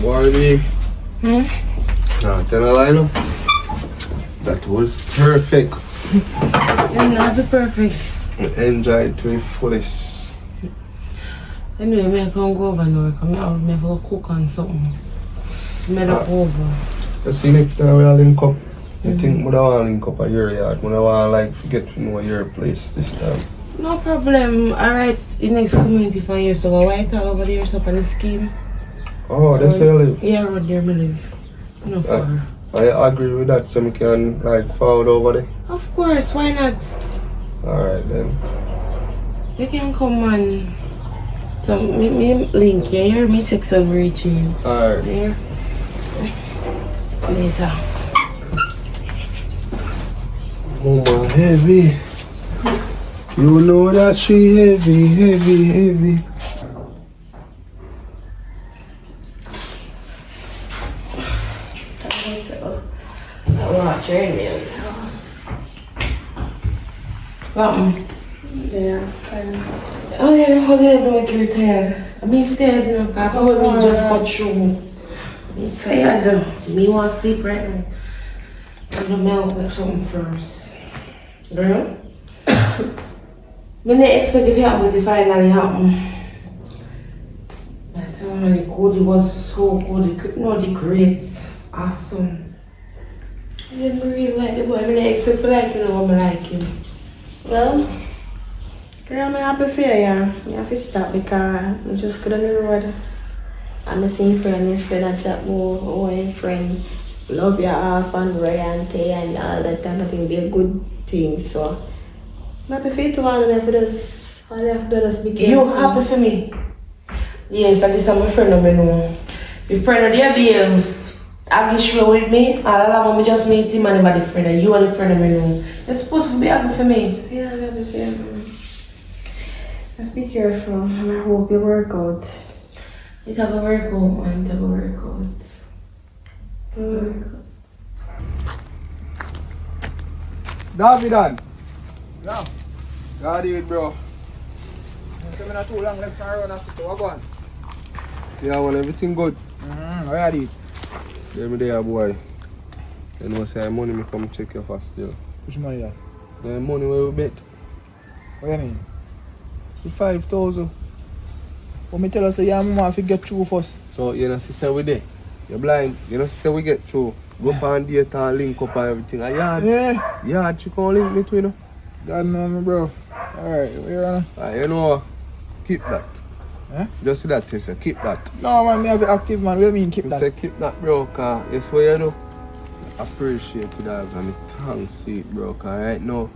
Morning. Nah, tell a lie no. That was perfect. And not be perfect. Enjoy to the fullest. Anyway, I can go over now. I have to cook on something. I look over. You see next time we all link up. I think I don't want to link up at your yard. I don't want to like forget to know your place this time. No problem. Alright, the next community for years ago. Why all over there so for the scheme? Oh, that's where you live? Yeah, right there I live. No far. I agree with that so we can like forward over there. Of course, why not? Alright then. You can come on. So me link, yeah, hear me text when we reach you. Alright. Yeah. Later. Oh my heavy. You know that she heavy. Watch your nails. Something. Yeah. Oh yeah, how did I do make you tired? I mean, if you're tired, no, I thought me just got through. I'm tired. Me want to sleep right now. I'm gonna cook something first. Girl? I didn't expect it to happen, but it finally happened. I tell you, the code was so good. The grades, awesome. I didn't really like the boy. I didn't expect to like him, I'm like him. Well, girl, I'm happy for you. I have to stop because I just got on the road. I'm a same friend and chat more and friend. Love your half and royalty and all that type of thing be a good thing. So I'm happy for you to all of this. All of this be careful. You happy for me? Yes, at least I'm a friend of mine now. The friend of there behave actually with me, all along me just meet him and about the friend, and you are the friend of me now. You're supposed to be happy for me. Yeah, I'm happy for you. Just be careful and I hope you work out. It have a workout, man. It have a workout. David, yeah. God David, bro. So I'm not too long left and run and sit to go on. Yeah, well, everything good. Where are you? There me there, boy. You know, say money me come check you for still. Which money that? The money where we bet. What do you mean? The 5,000. What me tell us, your mama have to get through first. So, you know, she say we there. You're blind. You know, she say we get through. Go up on date and link up and everything. A yard. Yeah. Yard, she can't link me to, you know. God know me, bro. Alright, where are you? You know, keep that. Huh? Just see that thing, say, keep that. No, man, me have it active, man. What do you mean keep I that? say, keep that, bro, cause it's what you do. Appreciate it, dog, and me thanks to it, bro, cause right now,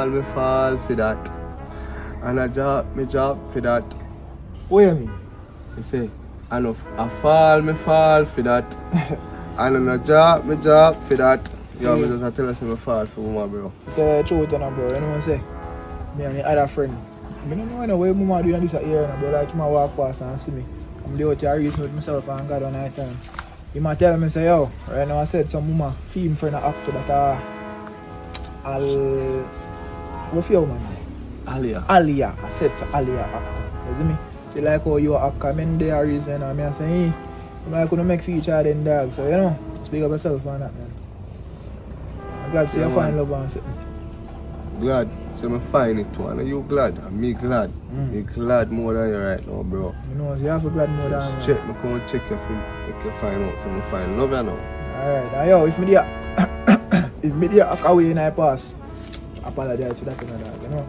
me fall for that. And I job for that. What do you mean? You say, and if I fall for that. And I job for that. Yo, me just tell us I fall for woman, bro. Tell the truth, bro. You know what I'm saying? Me and the other friend. I don't know what mama doing this here, bro. Like, he might walk past and see me. I'm there with reason with myself and God on night time. He might tell me, say, yo, right now I said some mama film friend actor that what's your man? Alia. I said so Alia actor. You see me? She like how you actor. I mean, there are reason and I say, hey, I couldn't make feature then dog. So, you know, speak up yourself on that, man. I'm glad to see you find love and something. Glad. So I find it too. And you glad? And me glad. Me glad more than you right now, bro. You know, so you have to glad more than Just check. Me come check your film. Make you find out. So I find love you now. Alright, now yo, if me there away in I pass, I apologize for that kind of dog, you know.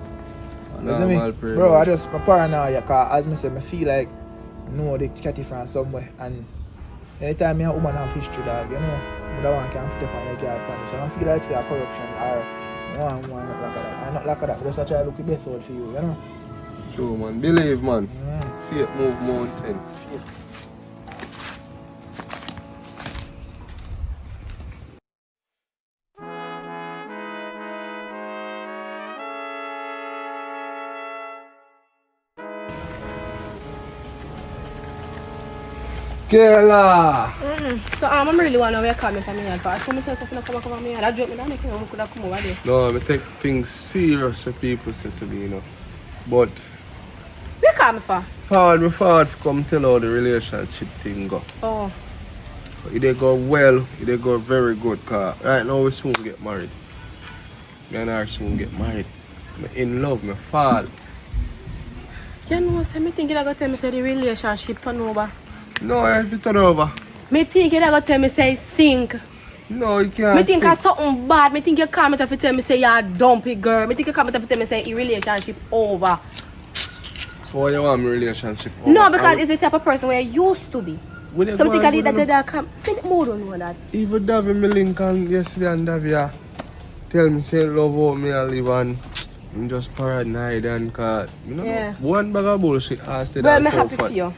You see me? Bro, I just my paranoia, cause as me say, I feel like I know the catty from somewhere, and anytime me a woman have history, dog, you know, that one can put up on your guard pan. So I don't feel like say a corruption or one not like that. I'm not like that. Just try to look the best out for you, you know. True, man. Believe, man. Faith move mountain. Gyal. So I'm really want to know where coming from here. But I come and tell something come over me. I joke me down. I could have come over there. No, I take things serious when people say to me, you know. But Where come from? forward come tell how the relationship thing go. Oh. It they go well, it they go very good, cause right now we soon get married. Me and her soon get married. Me in love, me fall. You know, so me think you're going to tell me say the relationship turn over. No, if it turn over. Me think you're going to tell me say sink. No, you can't. Me think sing. it's something bad. Me think you come to tell me say you're a dumpy girl. Me think you come to tell me say your relationship over. So why you want my relationship over? No, because it's the type of person where you used to be. So me think I did that come. More don't know that. Even Davy me link on yesterday and Davy tell me say love how me I live and I'm just paranoid and cause you know one bag of bullshit I stay Well, I'm happy for you.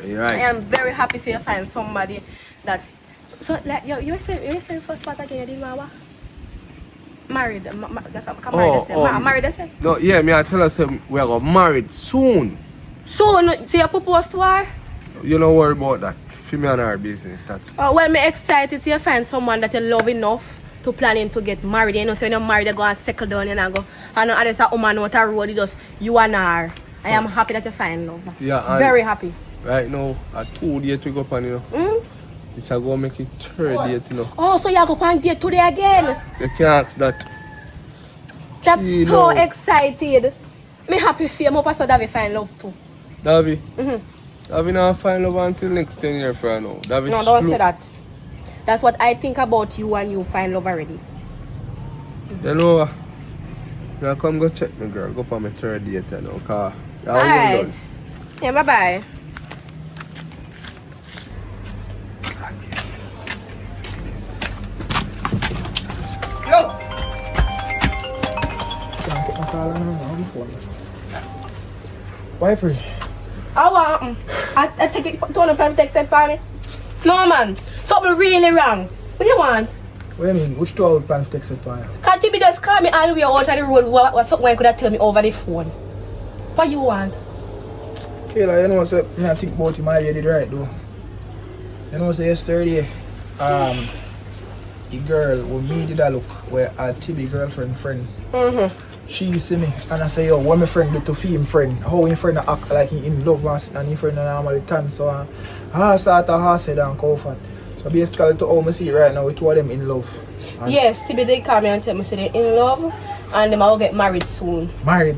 You're right. I am very happy to find somebody that. So like you said first part again. You didn't know what? Married. Married. I said. No, yeah, me I tell her say we are gonna married soon. Soon. So you propose to her? You don't worry about that. For me and our business that. Oh, well, me excited to find someone that you love enough to planning to get married. You know, so when you're married, you go and settle down and go. And there's a woman out the road, just you and her. I am happy that you find love. Yeah, very happy. Right now, a 2 date we go on, you know. It's a go make it 3rd date, you know. Oh, so you go on date today again? You can't ask that. That's so excited. Me happy for you. I'm so Davy find love too. Davy? Davy not find love until next 10 years for now. Davy no, don't say that. That's what I think about you and you find love already. You know what? Now come go check me, girl. Go for my 3rd date, you know. Cause alright. Yeah, bye-bye. Yo! Wife, I take it to a private text for me. No man, something really wrong. What do you want? what do you mean? Which 2 hour plan to text it to you? Can't you just call me all the way out of the road? What something you could have tell me over the phone? What you want? Taylor, you know what I think about him, I did right though. You know, so yesterday, the girl who me did a look where a TB girlfriend friend. She see me and I say, yo, what my friend do to film friend? How your friend act like he in love and your friend normally tan, so I start a horse head and comfort. So basically to how I see it right now, with 2 of them in love. And yes, TB they call me and tell me say they're in love and they will get married soon. married?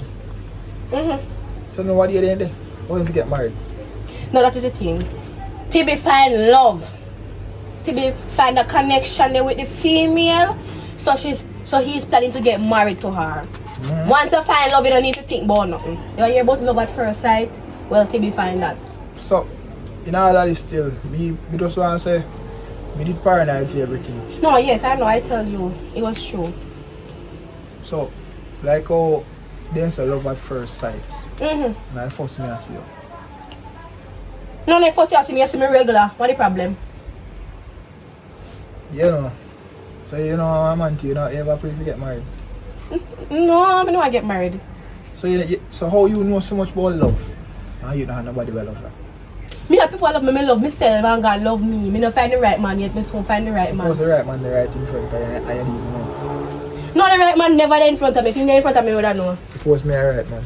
So now what do you do there? Why don't you get married? No, that is the thing. TB find love. TB find a connection there with the female. So So he's planning to get married to her. Once you find love, you don't need to think about nothing. You hear about love at first sight? Well, Tibby find that. So, in all of this still, me just want to say, me did paranoid for everything. No, yes, I know, I tell you. It was true. So, like how there's a love at first sight. Mm-hmm. And I first me I see you. No, they first you see me regular. What the problem? You know. So you know how I'm anti, you know, ever pray to get married. No, I know I get married. So so how you know so much about love? And you don't have nobody will love her. Me have people love me love myself and God love me. Me not find the right man yet, me soon find the right man. Suppose the right man, the right in front of you, I didn't even know. No, the right man never there in front of me. If he there in front of me, I would have known. Suppose me a right man.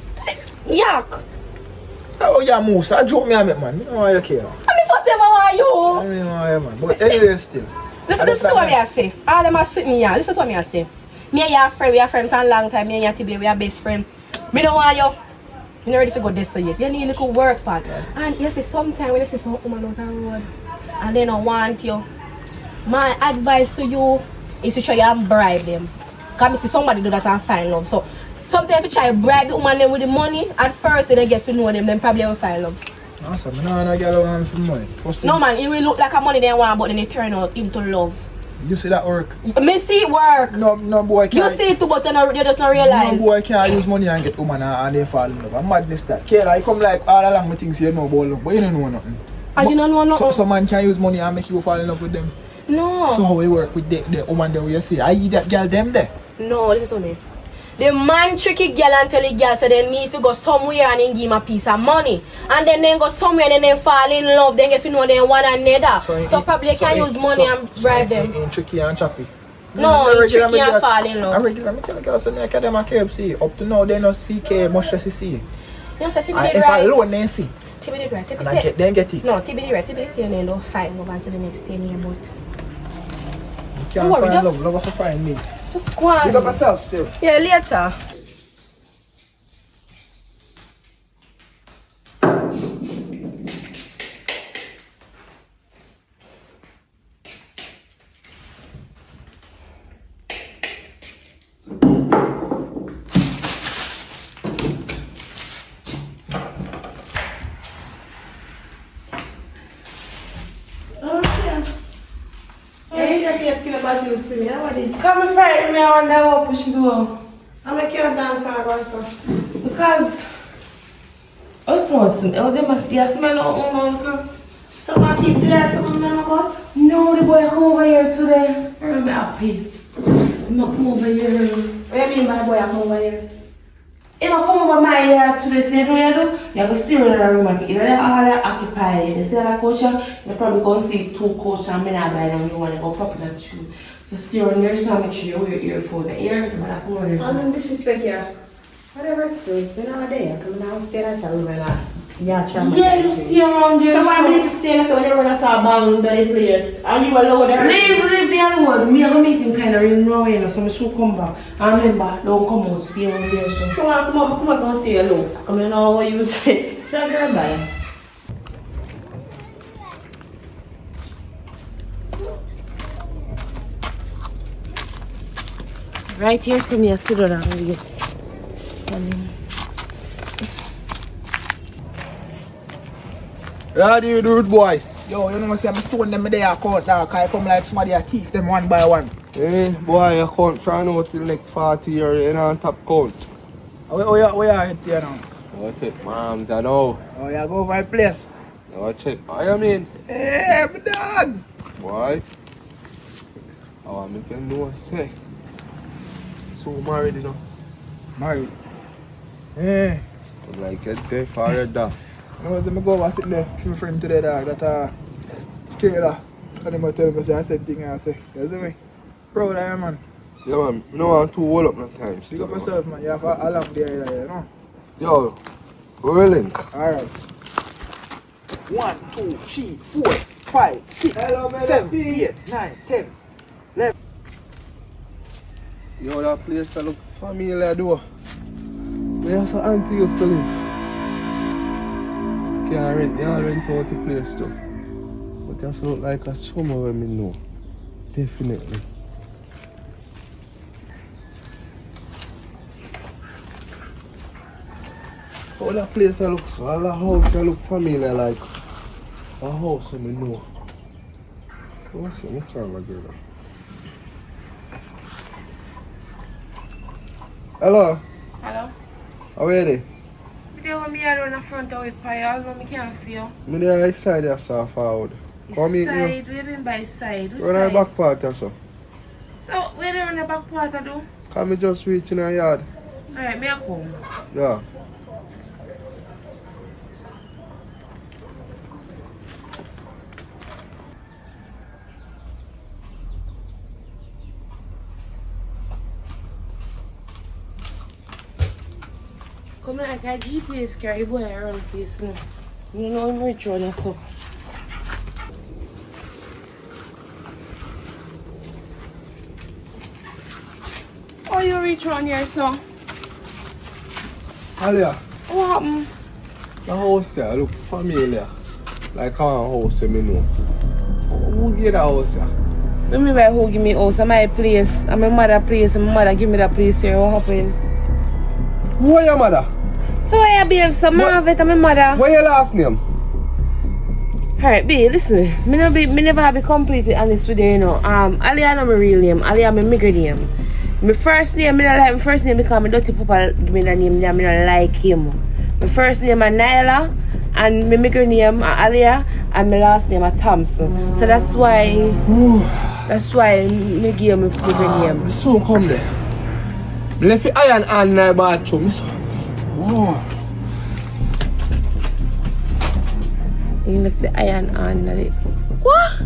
Yuck! How you move? So I joke me a bit, man. I don't know why you care. I mean, first never want you. I don't know why, man. But anyway, still. Listen to what me I say. All them are sitting here. Listen to what me I say. Me and your friend, we are friends for a long time. Me and your Tibby, we are best friend. Me don't want you. You not ready to go this yet. You need a little work part. And you see, sometimes when you see some woman out the road and they don't want you, my advice to you is to try and bribe them. Because I see somebody do that and find love. So sometimes if you try to bribe the woman them with the money, at first they get to know them, then probably will find love. Awesome. I know girl want some money. No man, it will look like a money they want, but then it turn out into love. You see that work? Me see it work. No boy can't. You see it too, but you just not realize. No boy can't use money and get woman and they fall in love. I'm madness that. Kayla, you come like all along me things you know about love, but you don't know nothing. And you don't know nothing? So man can use money and make you fall in love with them. No. So how we work with the woman that we see? I that girl them there. No, listen to me. The man tricky girl and tell the girl so they need to go somewhere and then give him a piece of money. And then they go somewhere and then they fall in love. Then get to know them one another. So probably they can use money and bribe them. In tricky and choppy. No, in tricky and fall in love. I regular, me tell the girls in the academy at KFC. Up to now they don't see K much as you see. You know, so Tibby did If right. alone they see. Tibby did right. And I get it. No, Tibby did right. Tibby did say they don't fight over until the next 10 years. But You can't worry, find just- love have to find me. just go on. Pick up yourself still. Yeah, later. Come and fight me on that what push door. I make you dance and go so. Because I found some they must smell on Someone keep there, someone about? No, the boy come over here today. I'm happy. I'm come over here. What do you mean by boy come over here? If I come over my yard today, say you know you do, you go see in the room and you know all that occupy. They say that coach, you probably go and see two coach and me not buy them, you want to go pop that shoe. So steer on there so make sure you wear your earphone. The ear, but I come on there. I'm disrespect here. Whatever it is, you know there. Come downstairs and room and yeah, Yeah, you steer around there. So why I need to stay so whenever I saw a ball in the place? Are you alone there? Leave me alone. Me have a meeting kind of in Norway, so I should come back. And remember, don't come out, stay around there. So. Come on, go and say hello. Come on, know what you say. Try girl bye. Right here, so me a sit down and wait. Yeah, you rude boy. Yo, you know what I'm saying? I'm stone them in their account now. Can I come like somebody a thief them one by one? Hey, boy, you can't try now till next 40 years, you're on top count. Where you head here now? Watch it, moms, I know. Oh, you go over a place. Watch it. I mean, Hey, my dog. boy. Oh, I'm making no say. So married, you know. Married. Eh. I'm like, get there for your dog. I was going to go over sit there with my friend today, dog. That Kayla. And him tell me say I said thing I say. You see me? Proud I am, man. Yeah, man. You know I'm too old up no time. Pick up yourself, man. You have a long day there, you know? Yo, we're link. Alright. 1, 2, 3, 4, 5, 6, Hello, 7, 8, 9, 10, 11. Yo, that place I look familiar, though. Where's the auntie used to live? Can't rent out the place, too. But it also look like a chumma when me know. Definitely. All the place I look so, all the house I look familiar like a house I know. What's the call girl? Hello? Hello? How are you? You want me around the front of it, Pai? I know me can't see you. I'm there side there, so forward. Come meet me. Side? What do you mean by side? Which Run side? the back part or so. So, where do you run the back part I do? Can me just reach in the yard? Alright, me a come. Yeah. Come like a GPS carry boy around the place now. You know I'm rich on that stuff. Oh, you rich on your son? Alia, What happened? the house here look familiar. Like our house I know. Who get the house here? Remember who give me house? Am my place? I'm my mother place and my mother give me that place here. What happened? Who are your mother? So I have babe, so I have it and my mother. What your last name? Alright, babe, listen. Me never be completely honest with you, you know. Ali is not my real name. Ali is my middle name. My first name, I don't like my first name because my dirty papa give me the name and I don't like him. My first name is Nyla and my middle name is Alia and my last name is Thompson. So that's why me give my middle name. So come there. Me left the iron hand in the bathroom. So. Whoa. You left the iron on it. What?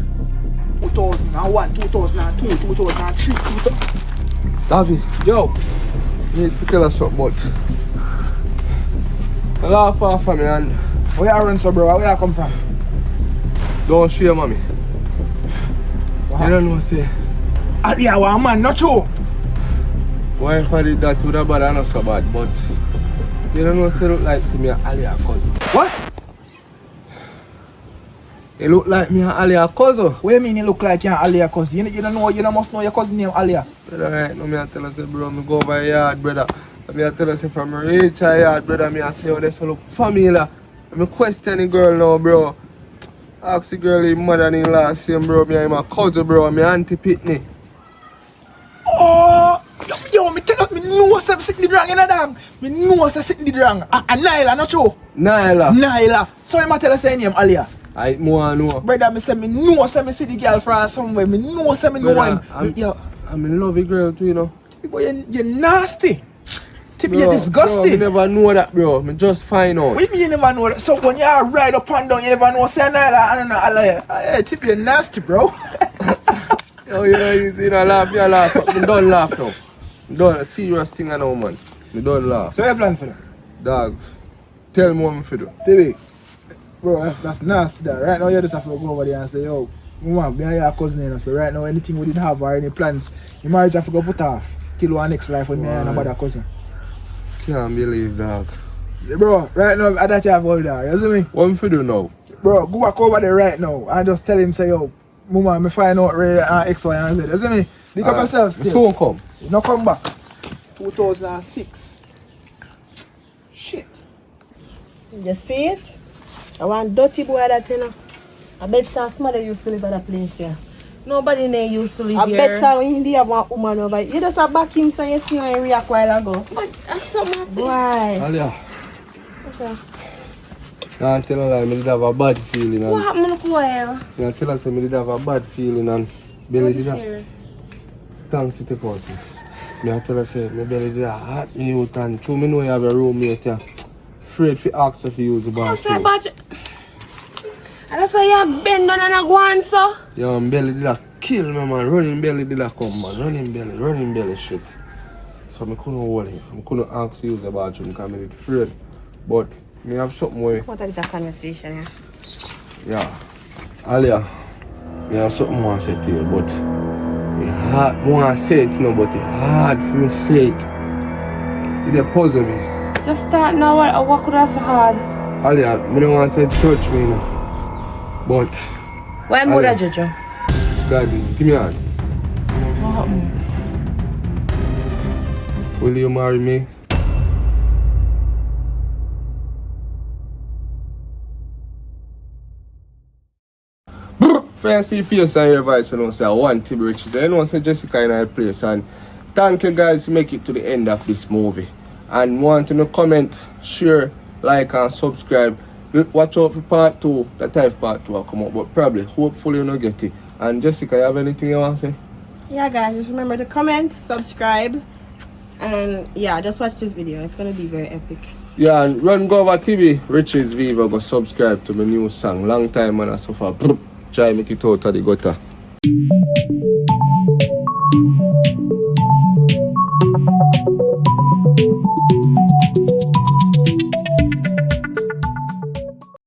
2001, 2002, 2003, 2000. David, Yo, you need to tell us something about. I laugh off of me and where you run so bro? Where you come from? don't share mommy. What You don't know say. Yeah, well, man, not true. Why if I did that would have bad and not so bad, but you don't know say look like to me and Ali a cousin. What? It look like me and Ali a cousin. What you mean you look like you're Alia cousin? You don't know, you don't must know your cousin name Alia. Brother, right now me a tell us bro, me go by yard, brother. Me a tell us from me reach a yard, brother, me a say how this look familiar. Me question the girl now, bro. Ask the girl his mother-in-law same, bro. Me and my cousin, bro. Me auntie Pitney. Oh, yo, me tell you, me know something did wrong in a dam. Me know something did wrong. Nyla, not true. Nyla. Nyla. So you might tell us her name Alia. I more know. Brother, me say me know me see the girl from somewhere. Me know me know him. Yo, I'm in love with girl too, you know. boy, you're nasty. To be Bro, disgusting. Bro, me never know that, bro. Me just find out. What do you mean you never know that? So when you are right up and down, you never know say Nyla, I don't know, Alia. Hey, Tip, you're nasty, bro. Oh, you know, you know, laugh, you laugh. Me don't laugh now. Me don't, serious thing I know, man. Me don't laugh. So what you plan for that? Dog, tell me what me for do. TV. Bro, that's nasty that. Right now you just have to go over there and say, yo, woman, me and your cousin, you know, so right now anything we didn't have or any plans, your marriage have to go put off till our next life with me and another cousin. Can't believe that. Bro, right now I that you have all that, you see me? What me for do now? Bro, go back over there right now and just tell him, say, yo, woman, me find out Ray and X, Y, and Z, you see me? Pick up yourself still. So come. You not come back. 2006. Shit. You see it? I want dirty boy that, you know. I bet some mother used to live at that place here. Nobody in there used to live I here. bet some when you have one woman over. You just have back him saying you see him react while ago. But that's something happened. Why? Alia, Okay. nah, tell her like me did have a bad feeling. What And, happened to Gyal? yeah, tell her say me did have a bad feeling and belly What did is that. here? Thanks to the party. Me I tell her say my belly did that hot me out and true me know you have a roommate here. Afraid for ask if you use the What's bathroom. that about? And that's why you have bend down and a go on, so? Yeah, my belly did that kill me, man. Running belly did that come, man. Running belly shit. So I couldn't hold him. I couldn't ask you use the bathroom because I did afraid. But me have something where, What is a conversation here? yeah. Alia, me have something more to say to you, but it hard more to say it, you know, but it hard for me to say it. It puzzle me. Just start now. What could have so hard? Alia, me don't want to touch me, you know. But, Why am I judge you? God, give me a hand. What happened? Will you marry me? Friends, see face and your voice, you know, say I want to be riches. You know, say Jessica in our place. And thank you guys to make it to the end of this movie. And want to know, comment, share, like, and subscribe. Watch out for part 2. That type of part 2 will come up, but probably, hopefully, you don't get it. And Jessica, you have anything you want to say? Yeah, guys, just remember to comment, subscribe, and yeah, just watch the video. It's gonna be very epic. Yeah, and run go over TV, Riches Viva, go subscribe to my new song. Long time, man, I so far. Try make it out of the gutter.